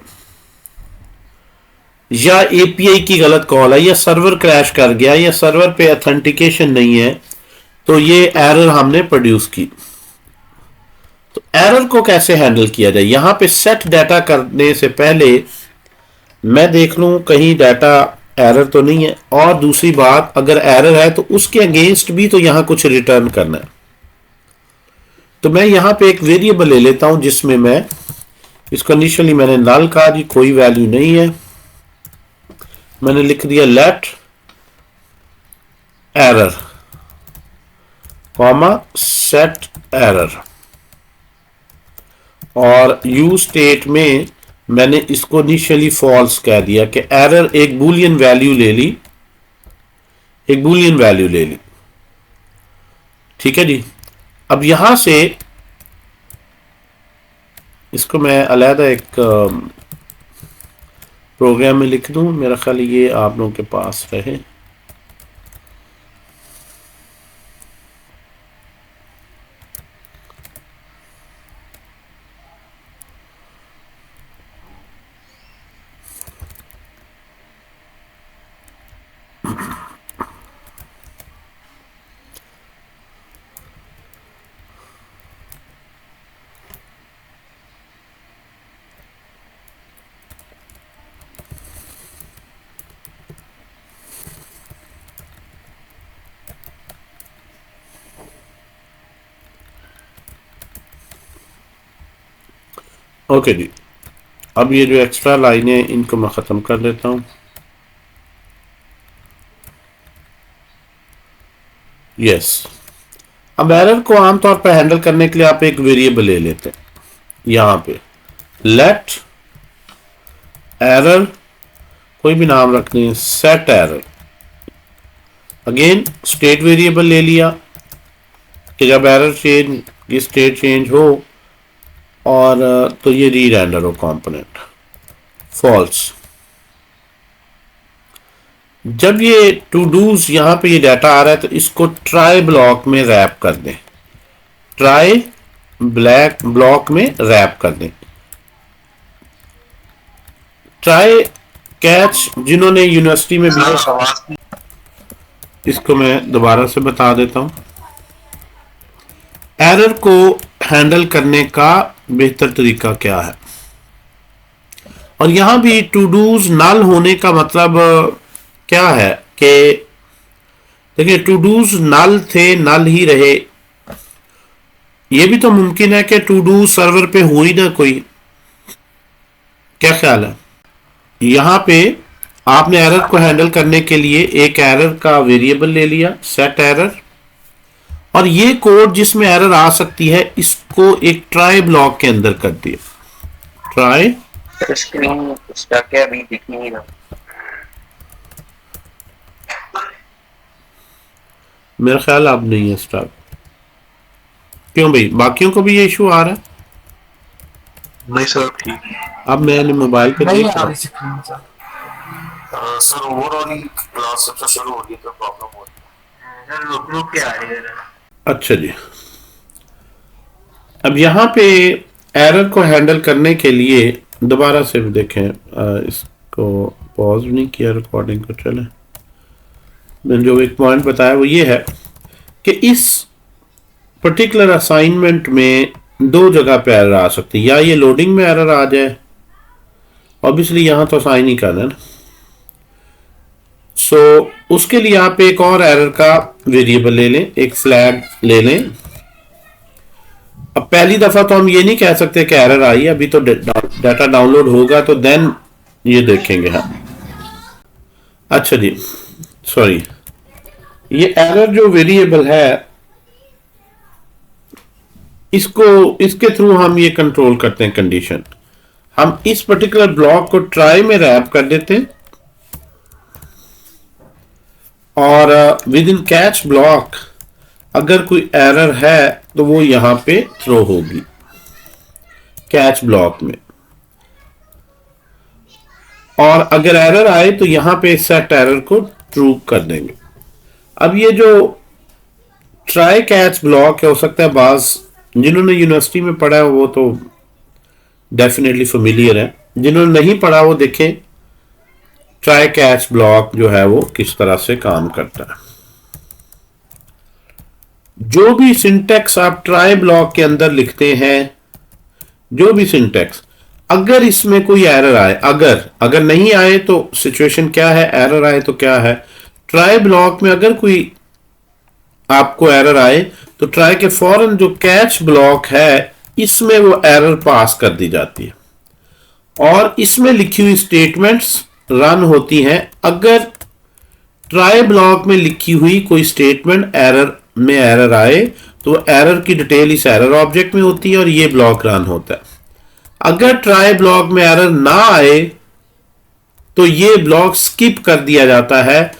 या एपीआई की गलत कॉल है, या सर्वर क्रैश कर गया, या सर्वर पे ऑथेंटिकेशन नहीं है, तो ये एरर हमने प्रोड्यूस की। तो एरर को कैसे हैंडल किया जाए, यहां पे सेट डाटा करने से पहले मैं देख लूं कहीं डाटा एरर तो नहीं है, और दूसरी बात अगर एरर है तो उसके अगेंस्ट भी तो यहां कुछ रिटर्न करना है। तो मैं यहां पे एक वेरिएबल ले लेता हूं जिसमें मैं इसको इनिशियली मैंने नल कहा जी, कोई वैल्यू नहीं है, मैंने लिख दिया let error comma set error, और यू स्टेट में मैंने इसको इनिशियली फॉल्स कह दिया कि एरर एक बूलियन वैल्यू ले ली, एक बूलियन वैल्यू ले ली। ठीक है जी। अब यहां से इसको मैं अलहदा एक प्रोग्राम में लिख दूं, मेरा ख्याल ये आप लोगों के पास रहे। ओके जी, अब ये जो एक्स्ट्रा लाइन है इनको मैं ख़त्म कर देता हूँ। यस, अब एरर को आमतौर पर हैंडल करने के लिए आप एक वेरिएबल ले लेते हैं, यहां पे लेट एरर, कोई भी नाम रखने, set error, again state variable ले लिया कि जब एरर चेंज की स्टेट चेंज हो, और तो ये री रेंडर हो कंपोनेंट फॉल्स। जब ये टू डूज यहां पे ये डाटा आ रहा है तो इसको ट्राई ब्लॉक में रैप कर दें, ट्राई ब्लैक ब्लॉक में रैप कर दें। ट्राई कैच जिन्होंने यूनिवर्सिटी में भी, इसको मैं दोबारा से बता देता हूं। एरर को हैंडल करने का बेहतर तरीका क्या है, और यहां भी टू डूज नल होने का मतलब क्या है कि देखिए टू डूज नल थे, नल ही रहे। ये भी तो मुमकिन है कि टू डू सर्वर पे हो ही ना कोई। क्या ख्याल है? यहां पे आपने एरर को हैंडल करने के लिए एक एरर का वेरिएबल ले लिया, सेट एरर, और ये कोड जिसमें एरर आ सकती है इसको एक ट्राई ब्लॉक के अंदर कर दिया। ट्राई स्क्रीन उसका क्या अभी दिख नहीं रहा। मेरा ख्याल अब नहीं है स्टार्ट। क्यों भाई, बाकियों को भी ये इशू आ रहा है? नहीं सर ठीक है। अब मैंने मोबाइल पे नहीं देख आ रहा रही स्क्रीन सर। सर ओवरऑल ही क्लास सबसे शुरू हो गई तो प्रॉब्लम हो रही सर रुक रुक के आ रही है जरा। अच्छा जी, अब यहाँ पे एरर को हैंडल करने के लिए दोबारा से भी देखें, इसको पॉज नहीं किया रिकॉर्डिंग को। चले, मैंने जो एक पॉइंट बताया वो ये है कि इस पर्टिकुलर असाइनमेंट में दो जगह पे एरर आ सकती है। या ये लोडिंग में एरर आ जाए, ऑब्वियसली यहाँ तो असाइन ही करना है ना, सो उसके लिए आप एक और एरर का वेरिएबल ले लें, एक फ्लैग ले लें। अब पहली दफा तो हम ये नहीं कह सकते कि एरर आई, अभी तो डाटा डाउनलोड होगा तो देन ये देखेंगे हम। अच्छा जी, सॉरी, ये एरर जो वेरिएबल है इसको, इसके थ्रू हम ये कंट्रोल करते हैं कंडीशन। हम इस पर्टिकुलर ब्लॉक को ट्राई में रैप कर देते हैं और विद इन कैच ब्लॉक अगर कोई एरर है तो वो यहां पे थ्रो होगी कैच ब्लॉक में, और अगर एरर आए तो यहां पे सेट एरर को ट्रू कर देंगे। अब ये जो ट्राई कैच ब्लॉक है, हो सकता है बाज जिन्होंने यूनिवर्सिटी में पढ़ा है वो तो डेफिनेटली फेमिलियर है, जिन्होंने नहीं पढ़ा वो देखें ट्राई कैच ब्लॉक जो है वो किस तरह से काम करता है। जो भी सिंटेक्स आप ट्राई ब्लॉक के अंदर लिखते हैं, जो भी सिंटेक्स, अगर इसमें कोई एरर आए, अगर नहीं आए तो सिचुएशन क्या है, एरर आए तो क्या है। ट्राई ब्लॉक में अगर कोई आपको एरर आए तो ट्राई के फौरन जो कैच ब्लॉक है इसमें वो एरर पास कर दी जाती है और इसमें लिखी हुई स्टेटमेंट्स रन होती हैं। अगर ट्राई ब्लॉक में लिखी हुई कोई स्टेटमेंट एरर में एरर आए तो वो एरर की डिटेल इस एरर ऑब्जेक्ट में होती है और ये ब्लॉक रन होता है। अगर ट्राई ब्लॉक में एरर ना आए तो ये ब्लॉक स्किप कर दिया जाता है,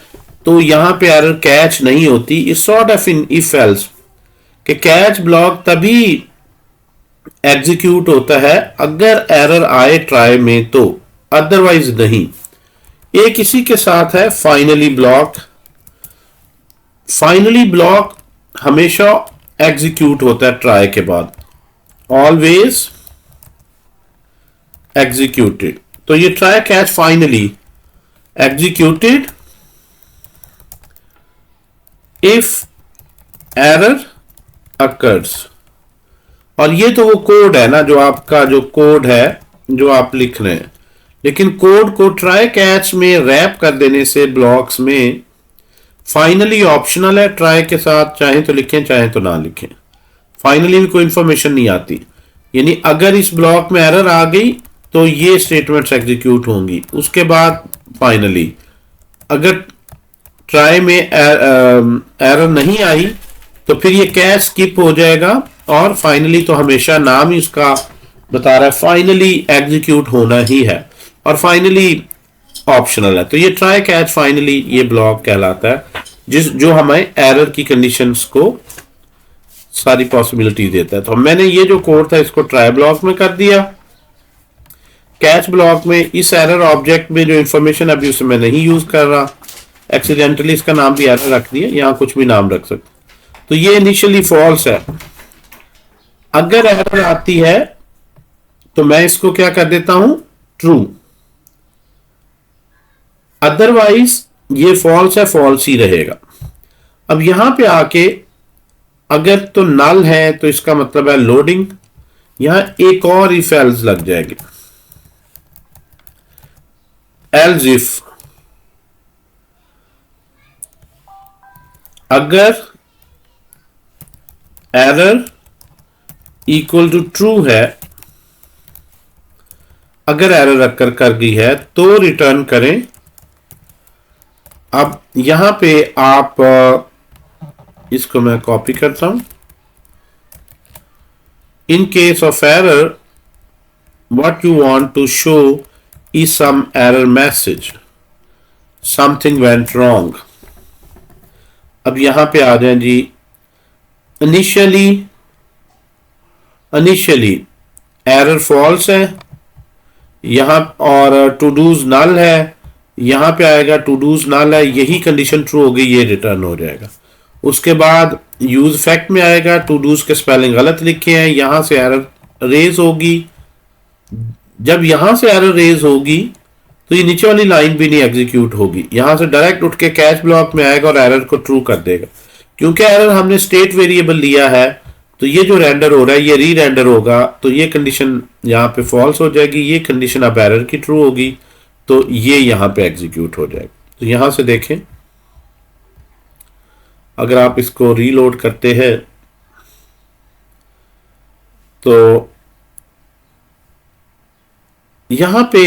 तो यहां पे एरर कैच नहीं होती। इस sort of in if else कि कैच ब्लॉक तभी एग्जीक्यूट होता है अगर एरर आए ट्राई में, तो अदरवाइज नहीं। एक इसी के साथ है फाइनली ब्लॉक। फाइनली ब्लॉक हमेशा एग्जीक्यूट होता है ट्राई के बाद, ऑलवेज एग्जीक्यूटेड। तो ये try catch finally executed if error occurs. और ये तो वो कोड है ना, जो आपका जो कोड है जो आप लिख रहे हैं, लेकिन कोड को ट्राई कैच में रैप कर देने से ब्लॉक्स में फाइनली ऑप्शनल है। ट्राई के साथ चाहे तो लिखें चाहे तो ना लिखें, फाइनली भी कोई इंफॉर्मेशन नहीं आती। यानी अगर इस ब्लॉक में एरर आ गई तो ये स्टेटमेंट्स एग्जीक्यूट होंगी, उसके बाद फाइनली। अगर ट्राई में एरर नहीं आई तो फिर ये कैच स्किप हो जाएगा और फाइनली तो हमेशा नाम ही उसका बता रहा है फाइनली एग्जीक्यूट होना ही है, और फाइनली ऑप्शनल है। तो ये ट्राई कैच फाइनली ये ब्लॉक कहलाता है जो हमें एरर की कंडीशंस को सारी पॉसिबिलिटी देता है। तो मैंने ये जो कोड था इसको ट्राई ब्लॉक में कर दिया। कैच ब्लॉक में इस एरर ऑब्जेक्ट में जो इंफॉर्मेशन अभी उसे मैं नहीं यूज कर रहा, एक्सीडेंटली इसका नाम भी एरर रख दिया, यहां कुछ भी नाम रख सकते। तो ये इनिशियली फॉल्स है। अगर एरर आती है तो मैं इसको क्या कर देता हूं, ट्रू। अदरवाइज ये फॉल्स है, फॉल्स ही रहेगा। अब यहां पे आके अगर तो नल है तो इसका मतलब है लोडिंग, यहां एक और इफ एल्स लग जाएगी, एल्स इफ अगर एरर इक्वल टू ट्रू है, अगर एरर अकर कर गई है तो रिटर्न करें। अब यहां पे आप इसको मैं कॉपी करता हूं। In case of error what you want to show is some error message, something went wrong. अब यहां पे आ जाए जी, इनिशियली एरर फॉल्स है यहां, और टू डूज नल है, यहां पे आएगा टू डूज नल है, यही कंडीशन ट्रू हो गई, ये रिटर्न हो जाएगा। उसके बाद यूज फैक्ट में आएगा, टू डूज के स्पेलिंग गलत लिखे हैं, यहां से एरर रेज होगी। जब यहां से एरर रेज होगी तो ये नीचे वाली लाइन भी नहीं एग्जीक्यूट होगी, यहां से डायरेक्ट उठ के कैच ब्लॉक में आएगा और एरर को ट्रू कर देगा। क्योंकि एरर हमने स्टेट वेरिएबल लिया है तो ये जो रेंडर हो रहा है ये री रेंडर होगा, तो ये कंडीशन यहाँ पे फॉल्स हो जाएगी, ये कंडीशन अब एरर की ट्रू होगी, तो ये यहां पे एग्जीक्यूट हो जाएगा। तो यहां से देखें, अगर आप इसको रीलोड करते हैं तो यहां पे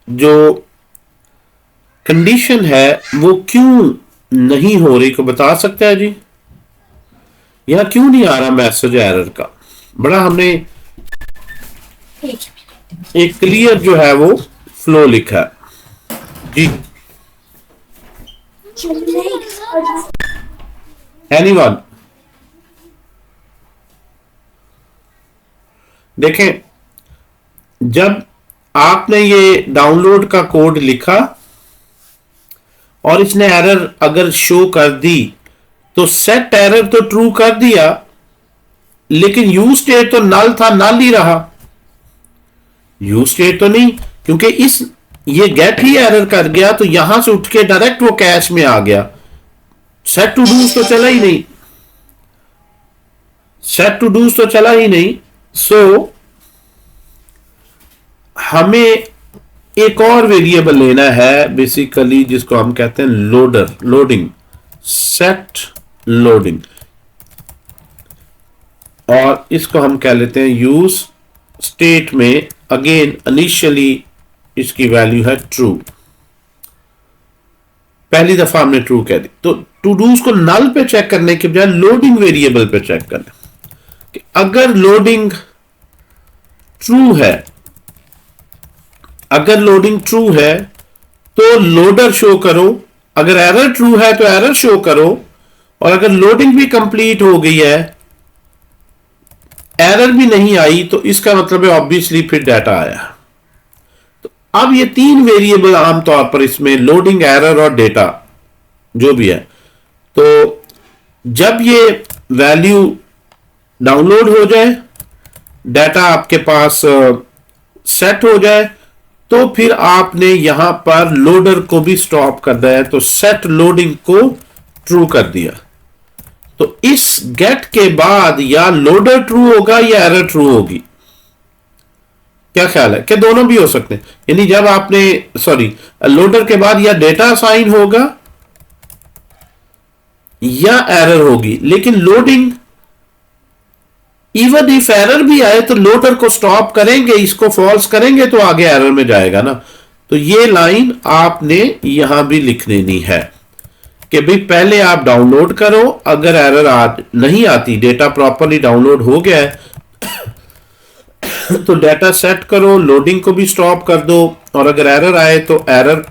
जो कंडीशन है वो क्यों नहीं हो रही, को बता सकता है जी? यहां क्यों नहीं आ रहा मैसेज एरर का? बड़ा हमने एक क्लियर जो है वो फ्लो लिखा है जी। एनीवन देखें, जब आपने ये डाउनलोड का कोड लिखा और इसने एरर अगर शो कर दी तो सेट एरर तो ट्रू कर दिया, लेकिन यूज स्टेट तो नल था, नल ही रहा, यूज स्टेट तो नहीं, क्योंकि इस ये गेट ही एरर कर गया, तो यहां से उठ के डायरेक्ट वो कैश में आ गया। सेट टू डूज तो चला ही नहीं, सेट टू डूज तो चला ही नहीं। सो हमें एक और वेरिएबल लेना है बेसिकली, जिसको हम कहते हैं लोडर, लोडिंग, सेट लोडिंग, और इसको हम कह लेते हैं यूज स्टेट में। अगेन इनिशियली इसकी वैल्यू है ट्रू, पहली दफा हमने ट्रू कह दी, तो टू डूज को नल पे चेक करने के बजाय लोडिंग वेरिएबल पे चेक करना कि अगर लोडिंग ट्रू है, अगर लोडिंग ट्रू है तो लोडर शो करो, अगर एरर ट्रू है तो एरर शो करो, और अगर लोडिंग भी कंप्लीट हो गई है, एरर भी नहीं आई, तो इसका मतलब है ऑब्वियसली फिर डाटा आया। तो अब ये तीन वेरिएबल आमतौर पर इसमें लोडिंग, एरर और डेटा जो भी है, तो जब ये वैल्यू डाउनलोड हो जाए, डाटा आपके पास सेट हो जाए, तो फिर आपने यहां पर लोडर को भी स्टॉप कर दिया है, तो सेट लोडिंग को ट्रू कर दिया। तो इस गेट के बाद या लोडर ट्रू होगा या एरर ट्रू होगी, क्या ख्याल है? कि दोनों भी हो सकते हैं, यानी जब आपने लोडर के बाद या डेटा असाइन होगा या एरर होगी, लेकिन लोडिंग इवन इफ एरर भी आए तो लोडर को स्टॉप करेंगे, इसको फॉल्स करेंगे तो आगे एरर में जाएगा ना। तो ये लाइन आपने यहां भी लिख देनी है कि भाई पहले आप डाउनलोड करो, अगर एरर नहीं आती, डेटा प्रॉपरली डाउनलोड हो गया है तो डाटा सेट करो, लोडिंग को भी स्टॉप कर दो, और अगर एरर आए तो एरर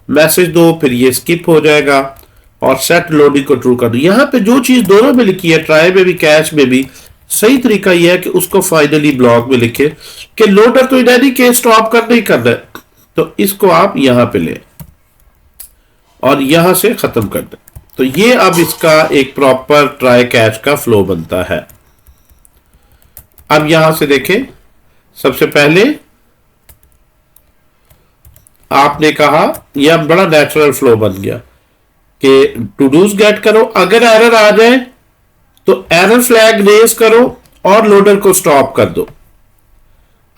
मैसेज दो, फिर ये स्किप हो जाएगा, और सेट लोडिंग को ट्रू कर दो। यहां पे जो चीज दोनों में लिखी है, ट्राई में भी कैश में भी, सही तरीका यह है कि उसको फाइनली ब्लॉक में लिखे कि लोडर तो इन एनी केस स्टॉप करना ही करना है, तो इसको आप यहां पे ले और यहां से खत्म कर दें। तो ये अब इसका एक प्रॉपर ट्राई कैच का फ्लो बनता है। अब यहां से देखें, सबसे पहले आपने कहा, यह बड़ा नेचुरल फ्लो बन गया कि टू डूज गेट करो, अगर एरर आ जाए तो एरर फ्लैग रेज करो और लोडर को स्टॉप कर दो।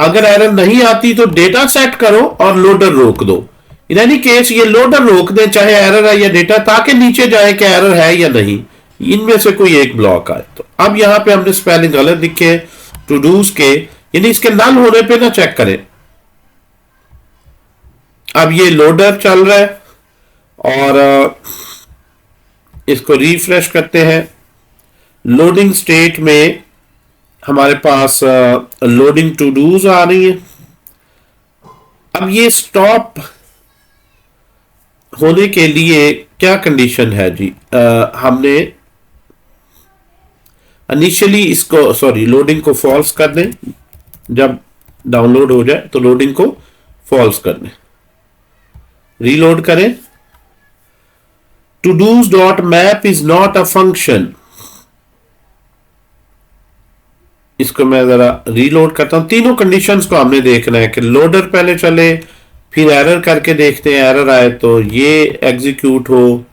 अगर एरर नहीं आती तो डेटा सेट करो और लोडर रोक दो। इन एनी केस ये लोडर रोक दे चाहे एरर है या डेटा, ताकि नीचे जाए कि एरर है या नहीं, इनमें से कोई एक ब्लॉक आए। तो अब यहां पे हमने स्पेलिंग गलत लिखे टू डूज के, यानी इसके नल होने पे ना चेक करें। अब ये लोडर चल रहा है और इसको रिफ्रेश करते हैं। लोडिंग स्टेट में हमारे पास लोडिंग टू डूज आ रही है। अब ये स्टॉप होने के लिए क्या कंडीशन है जी? हमने इनिशियली इसको लोडिंग को फॉल्स कर दें। जब डाउनलोड हो जाए तो लोडिंग को फॉल्स कर दें। रीलोड करें। To dos dot map is not a function. इसको मैं जरा रीलोड करता हूं। तीनों कंडीशंस को हमने देखना है कि लोडर पहले चले, फिर एरर करके देखते हैं, एरर आए तो ये एग्जीक्यूट हो।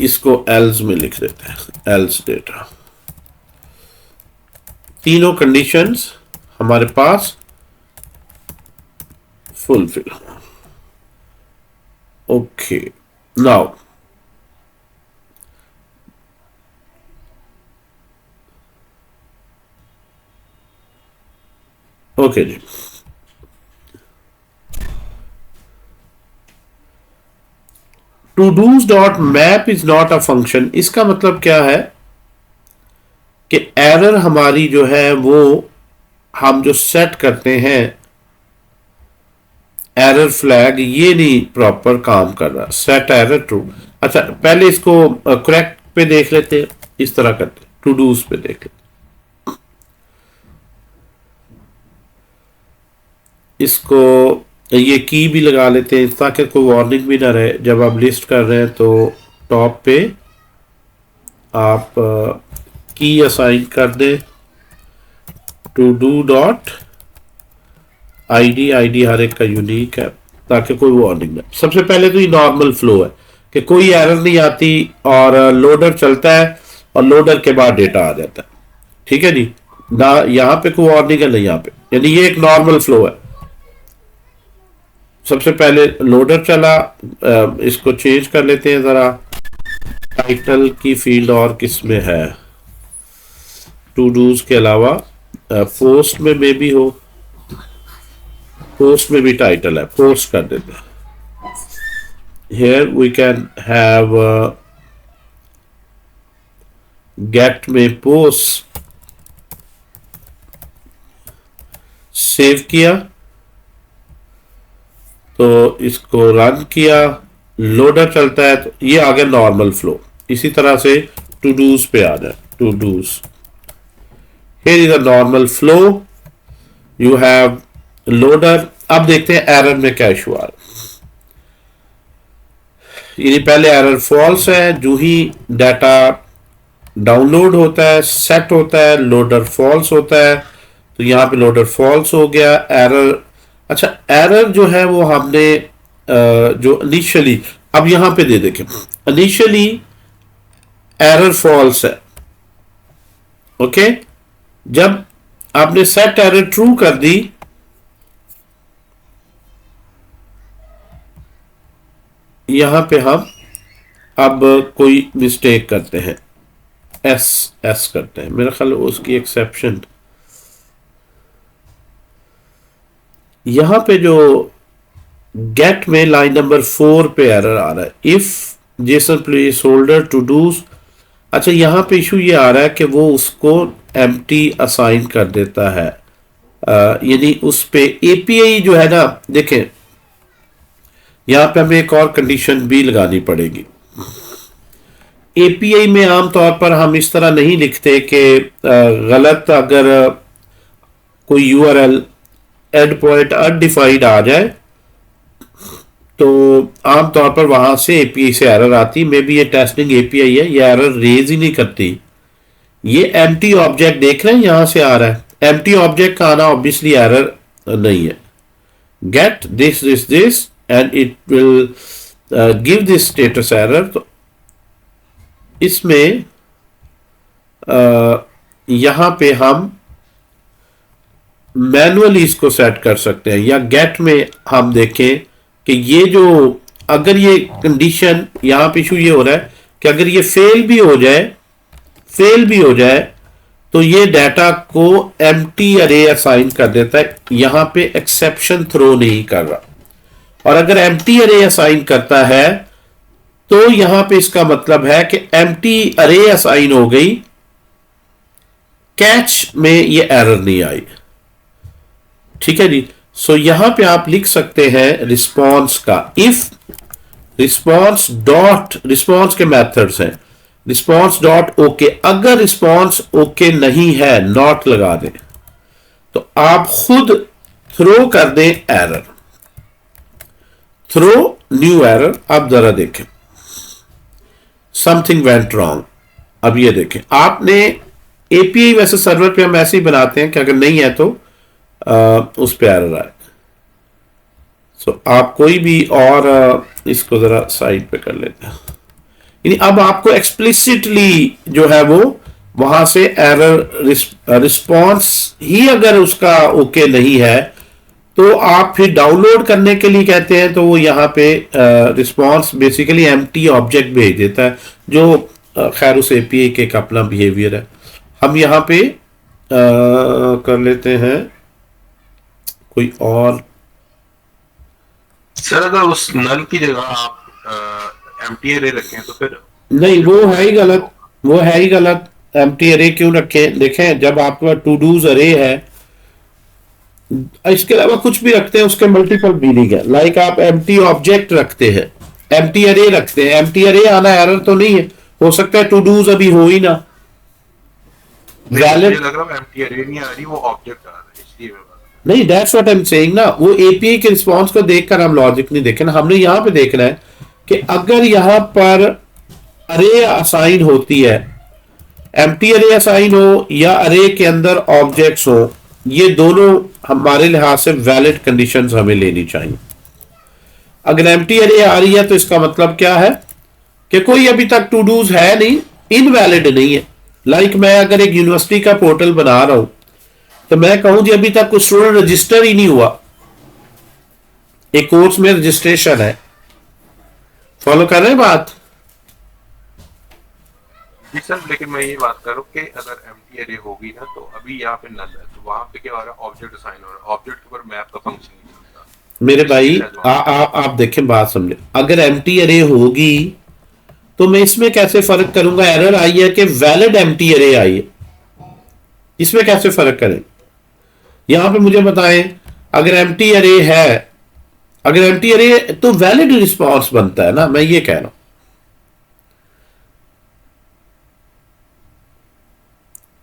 इसको एल्स में लिख देते हैं, एल्स डेटा। तीनों कंडीशंस हमारे पास फुलफिल। ओके, नाउ ओके जी, to dos dot map is not a function. इसका मतलब क्या है कि एरर हमारी जो है वो हम जो सेट करते हैं एरर फ्लैग, ये नहीं प्रॉपर काम कर रहा। Set error true. अच्छा, पहले इसको करेक्ट पे देख लेते हैं। इस तरह करते टू डूज पे देख लेते। इसको ये की भी लगा लेते हैं ताकि कोई वार्निंग भी ना रहे। जब आप लिस्ट कर रहे हैं तो टॉप पे आप की असाइन कर दें to do dot ID. ID हर एक का यूनिक है ताकि कोई वार्निंग ना। सबसे पहले तो ये नॉर्मल फ्लो है कि कोई एरर नहीं आती और लोडर चलता है और लोडर के बाद डेटा आ जाता है। ठीक है जी, ना यहाँ पे कोई वार्निंग है ना यहाँ पे, यानी ये एक नॉर्मल फ्लो है। सबसे पहले लोडर चला। इसको चेंज कर लेते हैं जरा। टाइटल की फील्ड और किस में है? टू डूज के अलावा पोस्ट में मे भी हो। पोस्ट में भी टाइटल है, पोस्ट कर देते हैं। Here we can have get में पोस्ट। सेव किया तो इसको रन किया, लोडर चलता है तो ये आ गया नॉर्मल फ्लो। इसी तरह से टू डूज पे आ जाए। To dos, here is a normal flow. You have loader. अब देखते हैं एरर में क्या इशू आ रहा है। ये पहले एरर फॉल्स है। जो ही डाटा डाउनलोड होता है, सेट होता है, लोडर फॉल्स होता है। तो यहाँ पे लोडर फॉल्स हो गया। एरर, अच्छा एरर जो है वो हमने जो इनिशियली, अब यहां पे दे देखें, इनिशियली एरर फॉल्स है। ओके, जब आपने सेट एरर ट्रू कर दी, यहां पे हम अब कोई मिस्टेक करते हैं, एस करते हैं, मेरा ख्याल उसकी एक्सेप्शन। यहां पे जो गेट में लाइन नंबर 4 पे एरर आ रहा है, if JSON placeholder to dos. अच्छा, यहां पे इशू ये आ रहा है कि वो उसको एम्प्टी असाइन कर देता है। यानी उस पे एपीआई जो है ना, देखें यहां पे हमें एक और कंडीशन भी लगानी पड़ेगी। एपीआई में आमतौर पर हम इस तरह नहीं लिखते कि गलत अगर कोई यूआरएल एंड पॉइंट अनडिफाइंड आ जाए तो आमतौर पर वहां से एपीआई से एरर आती। मे बी ये टेस्टिंग एपीआई है, ये एरर रेज ही नहीं करती। ये एम्प्टी ऑब्जेक्ट देख रहे हैं, यहां से आ रहा है। एम्प्टी ऑब्जेक्ट का आना ऑब्वियसली एरर नहीं है। get this and it will give this status error। तो इसमें यहां पे हम मैनुअली इसको सेट कर सकते हैं, या गेट में हम देखें कि ये जो अगर ये कंडीशन यहां पे इशू ये हो रहा है कि अगर ये फेल भी हो जाए तो ये डाटा को एम्प्टी अरे असाइन कर देता है, यहां पे एक्सेप्शन थ्रो नहीं कर रहा। और अगर एम्प्टी अरे असाइन करता है तो यहां पे इसका मतलब है कि एम्प्टी अरे असाइन हो गई, कैच में ये एरर नहीं आई। ठीक है जी। सो यहां पे आप लिख सकते हैं रिस्पॉन्स का इफ रिस्पॉन्स के मेथड्स हैं रिस्पॉन्स डॉट ओके। अगर रिस्पॉन्स ओके नहीं है नॉट लगा दें, तो आप खुद थ्रो कर दें एरर, थ्रो न्यू एरर। अब जरा देखें समथिंग वेंट रॉन्ग। अब ये देखें आपने एपीआई वैसे सर्वर पे हम ऐसे ही बनाते हैं कि अगर नहीं है तो उस पे एरर आए। सो आप कोई भी और इसको जरा साइड पे कर लेते हैं। यानी अब आपको एक्सप्लिसिटली जो है वो वहां से एरर रिस्पॉन्स ही अगर उसका ओके नहीं है तो आप फिर डाउनलोड करने के लिए कहते हैं, तो वो यहाँ पे रिस्पॉन्स बेसिकली एम्प्टी ऑब्जेक्ट भेज देता है, जो खैर उस एपीआई के एक अपना बिहेवियर है। हम यहाँ पे कर लेते हैं कोई और। सर अगर उस नल की जगह आप एम्प्टी अरे रखें तो फिर नहीं, वो है ही गलत। एम्प्टी अरे क्यों रखें? देखें जब आपका टू डूज अरे है, इसके अलावा कुछ भी रखते हैं उसके मल्टीपल मीनिंग है। लाइक आप एम्प्टी ऑब्जेक्ट रखते हैं, एम्प्टी अरे रखते हैं, एम्प्टी अरे आना एरर तो नहीं है, हो सकता है टू डूज अभी हो ही ना वैलिड। लग रहा है एम्प्टी अरे नहीं आ रही, वो ऑब्जेक्ट आ रहा है, इसलिए नहीं, that's what I am saying ना। वो एपीआई के रिस्पांस को देखकर हम लॉजिक नहीं देखे ना, हमने यहां पे देखना है कि अगर यहां पर अरे असाइन होती है, एम्प्टी अरे असाइन हो या अरे के अंदर ऑब्जेक्ट्स हो, ये दोनों हमारे लिहाज से वैलिड कंडीशंस हमें लेनी चाहिए। अगर एम्प्टी अरे आ रही है तो इसका मतलब क्या है कि कोई अभी तक टू डूज है नहीं, इनवैलिड नहीं है। लाइक मैं अगर एक यूनिवर्सिटी का पोर्टल बना रहा हूं तो मैं कहूं जी अभी तक कुछ स्टूडेंट रजिस्टर ही नहीं हुआ, एक कोर्स में रजिस्ट्रेशन है। फॉलो कर रहे हैं बात? जी सर, लेकिन मैं ये बात करूं कि अगर एम्प्टी अरे होगी ना तो अभी यहाँ पे नल है, तो वहां पे क्या हो रहा है, ऑब्जेक्ट असाइन हो रहा है, ऑब्जेक्ट के ऊपर मैप का फंक्शन नहीं चलता। मेरे भाई आप देखें, बात समझे। अगर एम्प्टी अरे होगी तो मैं इसमें कैसे फर्क करूंगा? एरर आई है कि वैलिड एम्प्टी अरे आई है, इसमें कैसे फर्क करें? यहां पे मुझे बताएं, अगर एम्प्टी अरे है, अगर एम्प्टी अरे तो वैलिड रिस्पांस बनता है ना, मैं ये कह रहा हूं।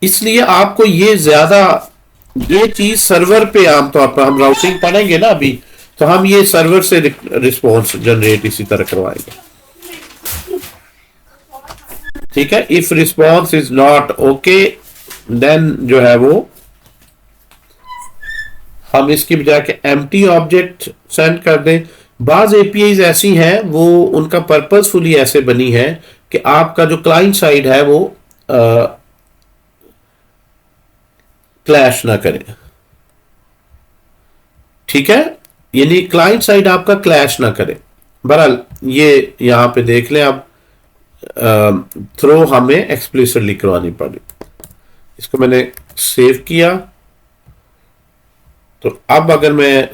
इसलिए आपको ये ज्यादा ये चीज सर्वर पे आमतौर पर हम राउटिंग पढ़ेंगे ना अभी, तो हम ये सर्वर से रिस्पांस जनरेट इसी तरह करवाएंगे। ठीक है, if response is not okay then जो है वो हम इसकी बजाय के एम्प्टी ऑब्जेक्ट सेंड कर दें। बाज एपीआईज ऐसी हैं, वो उनका पर्पसफुली ऐसे बनी है कि आपका जो क्लाइंट साइड है वो क्लैश ना करे। ठीक है, यानी क्लाइंट साइड आपका क्लैश ना करे। बहरहाल ये यहां पे देख लें, अब थ्रो हमें एक्सप्लिसिटली करवानी पड़ी। इसको मैंने सेव किया, तो अब अगर मैं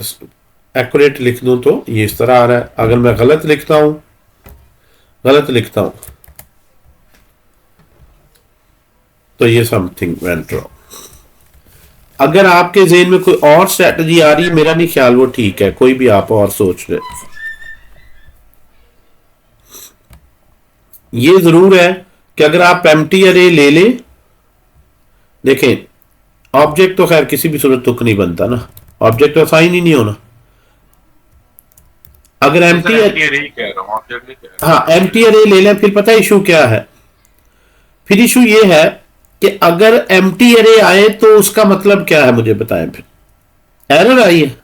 एक्यूरेट लिख दूं तो ये इस तरह आ रहा है। अगर मैं गलत लिखता हूं तो ये समथिंग वेंट रॉन्ग। अगर आपके ज़हन में कोई और स्ट्रेटजी आ रही है, मेरा नहीं ख्याल वो ठीक है, कोई भी आप और सोच रहे। ये जरूर है कि अगर आप एम्प्टी अरे ले लें, देखें ऑब्जेक्ट तो खैर किसी भी सूरत तुक नहीं बनता ना, ऑब्जेक्ट तो असाइन ही नहीं होना। अगर एम्प्टी हाँ एम्प्टी अरे ले लें, फिर पता है इशू क्या है? फिर इशू ये है कि अगर एम्प्टी अरे आए तो उसका मतलब क्या है, मुझे बताएं। फिर एरर आई है,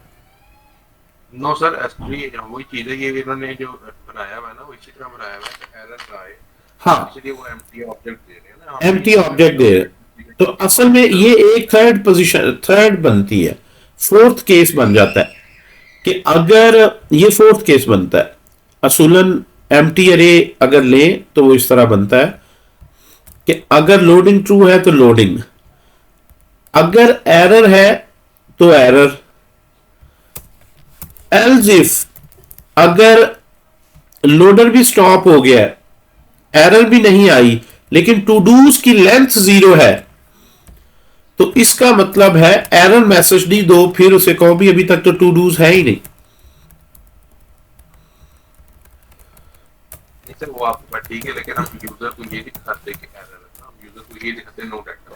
नो सर, एक्चुअली वही चीज है, ये इन्होंने जो बनाया हुआ है ना वो इसी तरह बनाया हुआ है, एरर ना आए, हाँ, इसलिए वो एम्प्टी ऑब्जेक्ट दे रहे हैं ना, एम्प्टी हम ऑब्जेक्ट एम्प्टी दे रहे। ऑब्जेक्ट तो असल में ये एक थर्ड पोजीशन, थर्ड बनती है, फोर्थ केस बन जाता है कि अगर ये फोर्थ केस बनता है, असूलन एम्प्टी अरे अगर लें तो वो इस तरह बनता है कि अगर लोडिंग ट्रू है तो लोडिंग, अगर एरर है तो एरर, एल्स इफ अगर लोडर भी स्टॉप हो गया, एरर भी नहीं आई, लेकिन टू डूज की लेंथ 0 है, तो इसका मतलब है एरर मैसेज नहीं दो, फिर उसे कहो भी अभी तक तो टू डूज है ही नहीं। नहीं सर, वो आपकी बात ठीक है, लेकिन हम यूजर को ये दिखाते हैं कि एरर है ना, हम यूजर को ये दिखाते हैं नो डाटा,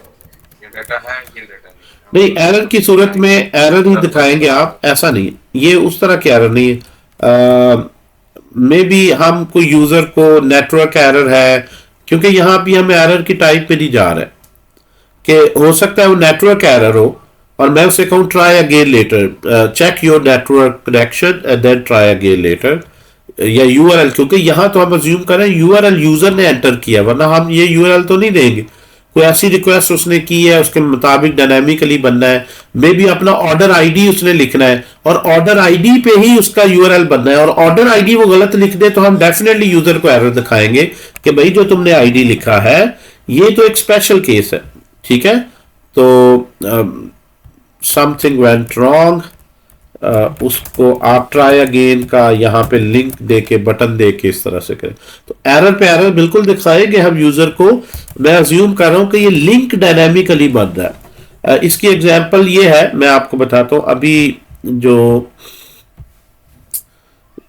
ये डाटा है ये डाटा नहीं, नहीं है, एरर की सूरत में एरर ही दिखाएंगे आप, ऐसा नहीं, ये उस तरह की एरर नहीं है। मे बी हम कोई यूजर को नेटवर्क एरर है, क्योंकि यहां भी हम एरर की टाइप पे नहीं जा रहे कि हो सकता है वो नेटवर्क एरर हो और मैं उसे कहूँ try again later, check your network connection and then try again later, या यूआरएल, क्योंकि यहां तो हम अज्यूम करें यूआरएल यूजर ने एंटर किया, वरना हम ये यूआरएल तो नहीं देंगे। कोई ऐसी रिक्वेस्ट उसने की है, उसके मुताबिक डायनामिकली बनना है, मे बी अपना ऑर्डर आईडी उसने लिखना है और ऑर्डर आईडी पे ही उसका यूआरएल बनना है, और ऑर्डर आईडी वो गलत लिख दे तो हम डेफिनेटली यूजर को एरर दिखाएंगे कि भाई जो तुमने आईडी लिखा है ये तो एक स्पेशल केस है, ठीक है। तो समथिंग वेंट रॉन्ग, उसको आप ट्राई अगेन का यहाँ पे लिंक दे के, बटन दे के इस तरह से करें तो एरर पे एरर बिल्कुल दिखाएंगे हम यूजर को। मैं अज्यूम कर रहा हूं कि ये लिंक डायनामिकली बन रहा है। इसकी एग्जांपल ये है, मैं आपको बताता हूं अभी, जो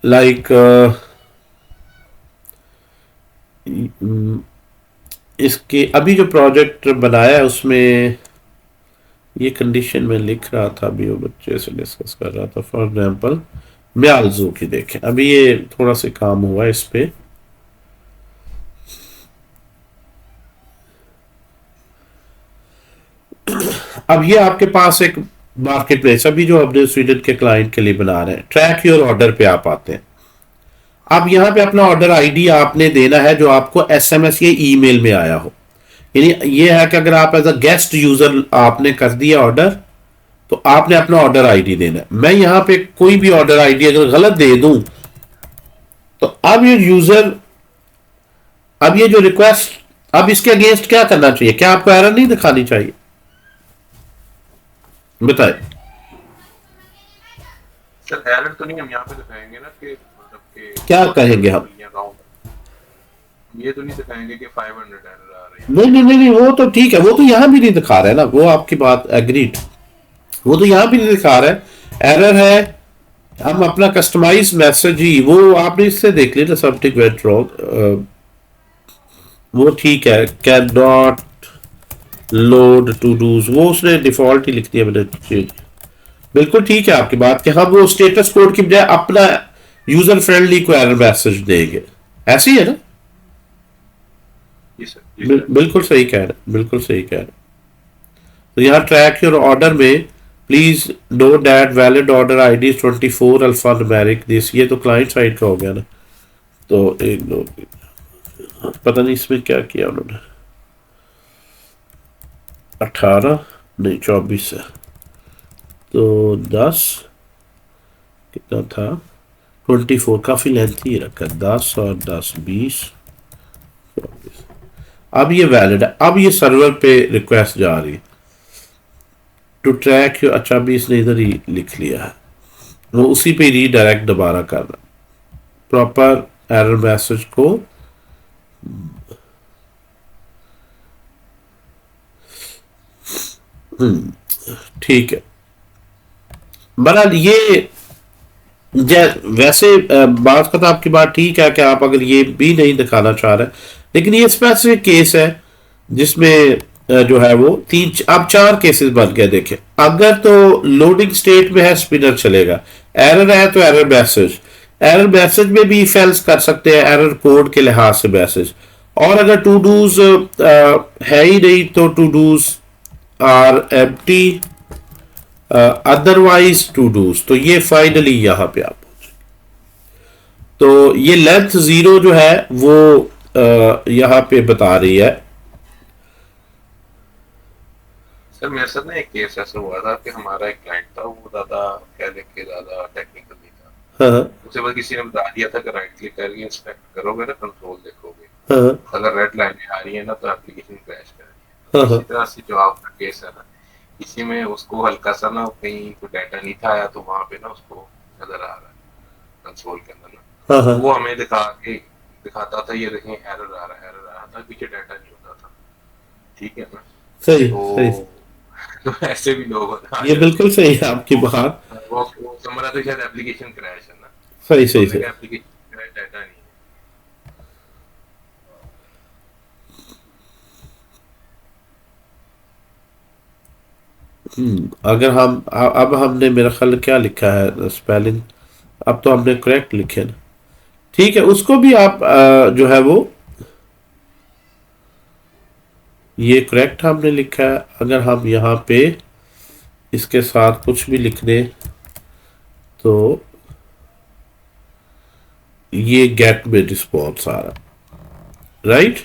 लाइक इसके अभी जो प्रोजेक्ट बनाया है उसमें ये कंडीशन में लिख रहा था, अभी वो बच्चे से डिस्कस कर रहा था। फॉर एग्जांपल म्यालजू की देखें, अभी ये थोड़ा सा काम हुआ है इस पे, अब ये आपके पास एक मार्केट प्लेस, अभी जो अपने स्वीडन के क्लाइंट के लिए बना रहे हैं, ट्रैक योर ऑर्डर पे आप आते हैं। अब यहां पे अपना ऑर्डर आईडी आपने देना है जो आपको एसएमएस या ईमेल में आया हो, यानी ये है कि अगर आप एज अ गेस्ट यूजर आपने कर दिया ऑर्डर तो आपने अपना ऑर्डर आईडी देना है। मैं यहां पे कोई भी ऑर्डर आईडी अगर गलत दे दूं तो अब ये यूजर, अब ये जो रिक्वेस्ट, अब इसके अगेंस्ट क्या करना चाहिए? क्या आपको एरर नहीं दिखानी चाहिए? बताए। सर एरर तो नहीं, हम यहाँ पे दिखाएंगे ना कि मतलब कि क्या कहेंगे हम? ये तो नहीं दिखाएंगे कि 500 एरर आ रही है। नहीं नहीं नहीं नहीं, वो तो ठीक है, वो तो यहां भी नहीं दिखा रहे ना, वो आपकी बात एग्रीड, वो तो यहां भी नहीं दिखा रहे एरर है। हम अपना कस्टमाइज मैसेज ही, वो आपने इससे देख लिया समथिंग वेंट रॉन्ग, वो ठीक है, cannot load to dos, वो उसने डिफॉल्ट ही लिख दिया मैंने चेंज, बिल्कुल ठीक है आपकी बात कि हम वो स्टेटस कोड की बजाय अपना यूजर फ्रेंडली को एरर मैसेज देंगे, ऐसी है ना? बिल्कुल सही कह रहे, बिल्कुल सही कह रहे। तो यहाँ ट्रैक योर ऑर्डर में please note that valid order ID 24 alpha numeric this, ये तो क्लाइंट साइड का हो गया ना, तो एक दो पता नहीं इसमें क्या किया उन्होंने, 18 नहीं 24 है, तो 10 कितना था, 24, काफी लेंथी रखा, 10 और 10 20 24। अब ये वैलिड है, अब ये सर्वर पे रिक्वेस्ट जा रही है टू ट्रैक, अच्छा भी इसने इधर ही लिख लिया है, वो उसी पे रीडायरेक्ट दोबारा करना प्रॉपर एरर मैसेज को। ठीक है, बहरहाल ये वैसे बात का तो आपकी बात ठीक है कि आप अगर ये भी नहीं दिखाना चाह रहे, लेकिन ये स्पेसिफिक केस है जिसमें जो है वो अब 4 केसेस बन गए। देखें, अगर तो लोडिंग स्टेट में है स्पिनर चलेगा, एरर है तो एरर मैसेज, एरर मैसेज में भी फेल्स कर सकते हैं एरर कोड के लिहाज से मैसेज, और अगर टू डूज है ही नहीं तो to dos are empty otherwise to dos, तो ये फाइनली यहां पे आप पहुंचे। तो ये लेंथ 0 जो है वो यहां पे बता रही है। सर मेरे साथ ना एक केस ऐसा हुआ था कि हमारा एक क्लाइंट था, वो ज्यादा कह लें कि ज्यादा टेक्निकल नहीं था। हाँ उसे बस किसी ने बता दिया था कि राइट क्लिक करके इंस्पेक्ट करोगे ना, कंट्रोल देखोगे, हाँ अगर रेड लाइनें आ रही है ना तो एप्लीकेशन क्रैश कर हाँ रही है। हाँ इसी तरह से जो आपका केस है ना, इसी में उसको हल्का सा ना कहीं कोई डाटा नहीं था आया, तो वहां पे ना उसको नजर आ रहा है कंसोल के अंदर ना, हाँ तो हाँ, वो हमें दिखाता था, ये देखें एरर आ रहा था, पीछे डाटा नहीं होता था। ठीक है ना। सही सही। तो तो ऐसे भी लोग आ ये जाते बिल्कुल हैं। सही है आपकी वो बात। वो समझ रहा था शायद एप्लीकेशन क्रैश है ना, सही तो सही हमने सही। कहा एप्लीकेशन क्रैश डाटा नहीं अगर हम अब हमने मेरा ख्याल क्या लिखा है स्पेलिंग, अब तो हमने करेक्ट लिखे ना। ठीक है, उसको भी आप जो है वो ये करेक्ट हमने लिखा है। अगर हम यहाँ पे इसके साथ कुछ भी लिख दें तो ये गेट में रिस्पॉन्स आ रहा, राइट।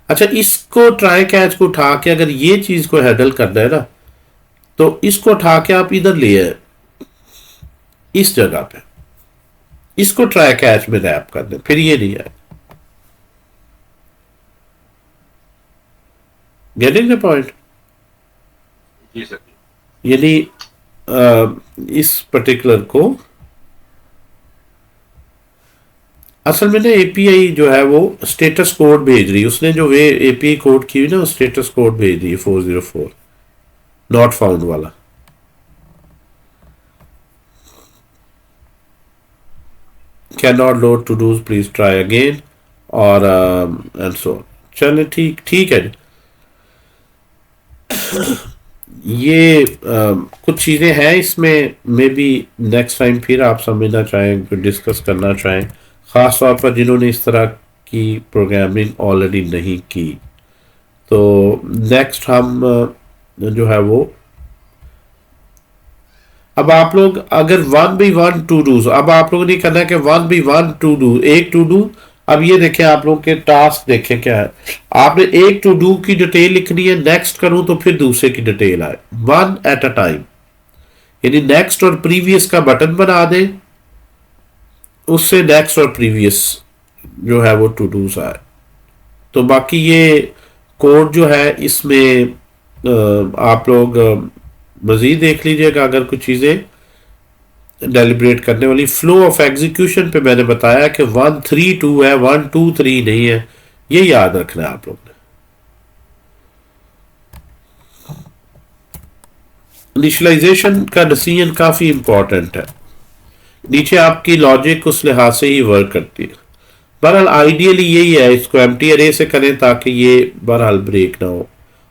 अच्छा, इसको ट्राई कैच को उठा के अगर ये चीज को हैंडल करना है ना, तो इसको उठा के आप इधर ले आए, इस जगह पे इसको ट्राई कैच में रैप कर दें, फिर ये नहीं आए। Getting the point. जी सर। यानी इस पर्टिकुलर को असल में ना एपीआई जो है वो स्टेटस कोड भेज रही है, उसने जो वे एपीआई कोड की हुई ना, स्टेटस कोड भेज रही है 404 नॉट फाउंड वाला। Cannot load to dos, please try again, और एंड सो। चले ठीक ठीक है। ये कुछ चीज़ें हैं इसमें, मे बी नेक्स्ट टाइम फिर आप समझना चाहें, डिस्कस करना चाहें, ख़ास तौर पर जिन्होंने इस तरह की प्रोग्रामिंग ऑलरेडी नहीं की। तो नेक्स्ट हम जो है वो, अब आप लोग अगर 1 by 1 टू डू, अब आप लोगों ने करना है कि 1 by 1 टू डू, एक टू डू। अब ये देखें, आप लोग के टास्क देखें क्या है। आपने एक टू डू की डिटेल लिखनी है, नेक्स्ट करूं तो फिर दूसरे की डिटेल आए, 1 at a टाइम। यानी नेक्स्ट और प्रीवियस का बटन बना दें, उससे नेक्स्ट और प्रीवियस जो है वो टू डूज आए। तो बाकी ये कोड जो है इसमें आप लोग मजीद देख लीजिएगा। अगर कुछ चीज़ें डेलिब्रेट करने वाली, फ्लो ऑफ एग्जीक्यूशन पे मैंने बताया कि 1 3 2 है, 1 2 3 नहीं है, ये याद रखना है आप लोग ने। इनिशियलाइजेशन का डिसीजन काफ़ी इंपॉर्टेंट है, नीचे आपकी लॉजिक उस लिहाज से ही वर्क करती है। बहरहाल आइडियली यही है, इसको एम्प्टी अरे से करें ताकि ये बहरहाल ब्रेक ना हो,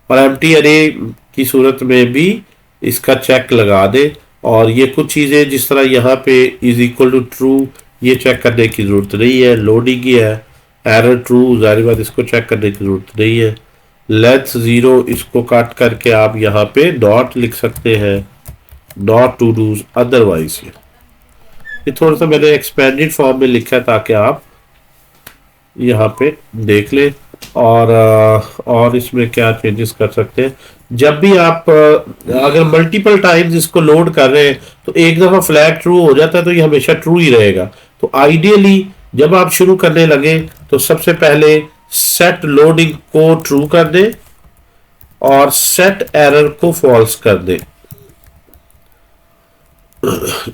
और एम्प्टी अरे की सूरत में भी इसका चेक लगा दे। और ये कुछ चीज़ें जिस तरह यहाँ पे इज इक्वल टू ट्रू, ये चेक करने की ज़रूरत नहीं है। लोडिंग ही है, एरर ट्रू, जारी बात इसको चेक करने की ज़रूरत नहीं है। लेंथ 0, इसको काट करके आप यहाँ पे डॉट लिख सकते हैं, नॉट टू डूज अदरवाइज। ये थोड़ा सा मैंने एक्सपेंडेड फॉर्म में लिखा है ताकि आप यहाँ पे देख ले। और इसमें क्या चेंजेस कर सकते हैं, जब भी आप अगर मल्टीपल टाइम्स इसको लोड कर रहे हैं तो एक दफ़ा फ्लैग ट्रू हो जाता है, तो ये हमेशा ट्रू ही रहेगा। तो आइडियली जब आप शुरू करने लगे तो सबसे पहले सेट लोडिंग को ट्रू कर दे और सेट एरर को फॉल्स कर दे।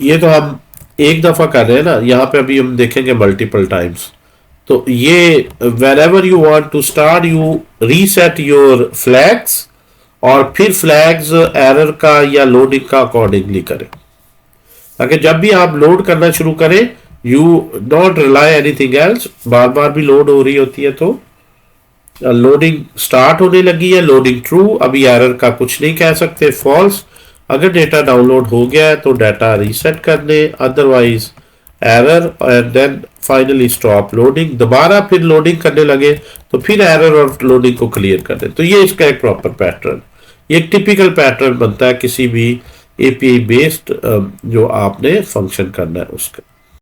ये तो हम एक दफ़ा कर रहे हैं ना, यहाँ पे अभी हम देखेंगे मल्टीपल टाइम्स। तो ये wherever you want to start, you reset your flags, और फिर फ्लैग्स एरर का या लोडिंग का अकॉर्डिंगली करें, ताकि जब भी आप लोड करना शुरू करें you don't rely anything else. बार बार भी लोड हो रही होती है तो लोडिंग स्टार्ट होने लगी है, लोडिंग ट्रू, अभी एरर का कुछ नहीं कह सकते, फॉल्स। अगर डेटा डाउनलोड हो गया है तो डाटा रीसेट कर दें, otherwise error, and then finally stop loading. दोबारा फिर लोडिंग करने लगे तो फिर एरर और लोडिंग को क्लियर कर दें। तो ये इसका एक प्रॉपर पैटर्न। ये एक टिपिकल पैटर्न बनता है किसी भी एपीआई बेस्ड जो आपने फंक्शन करना है उसका।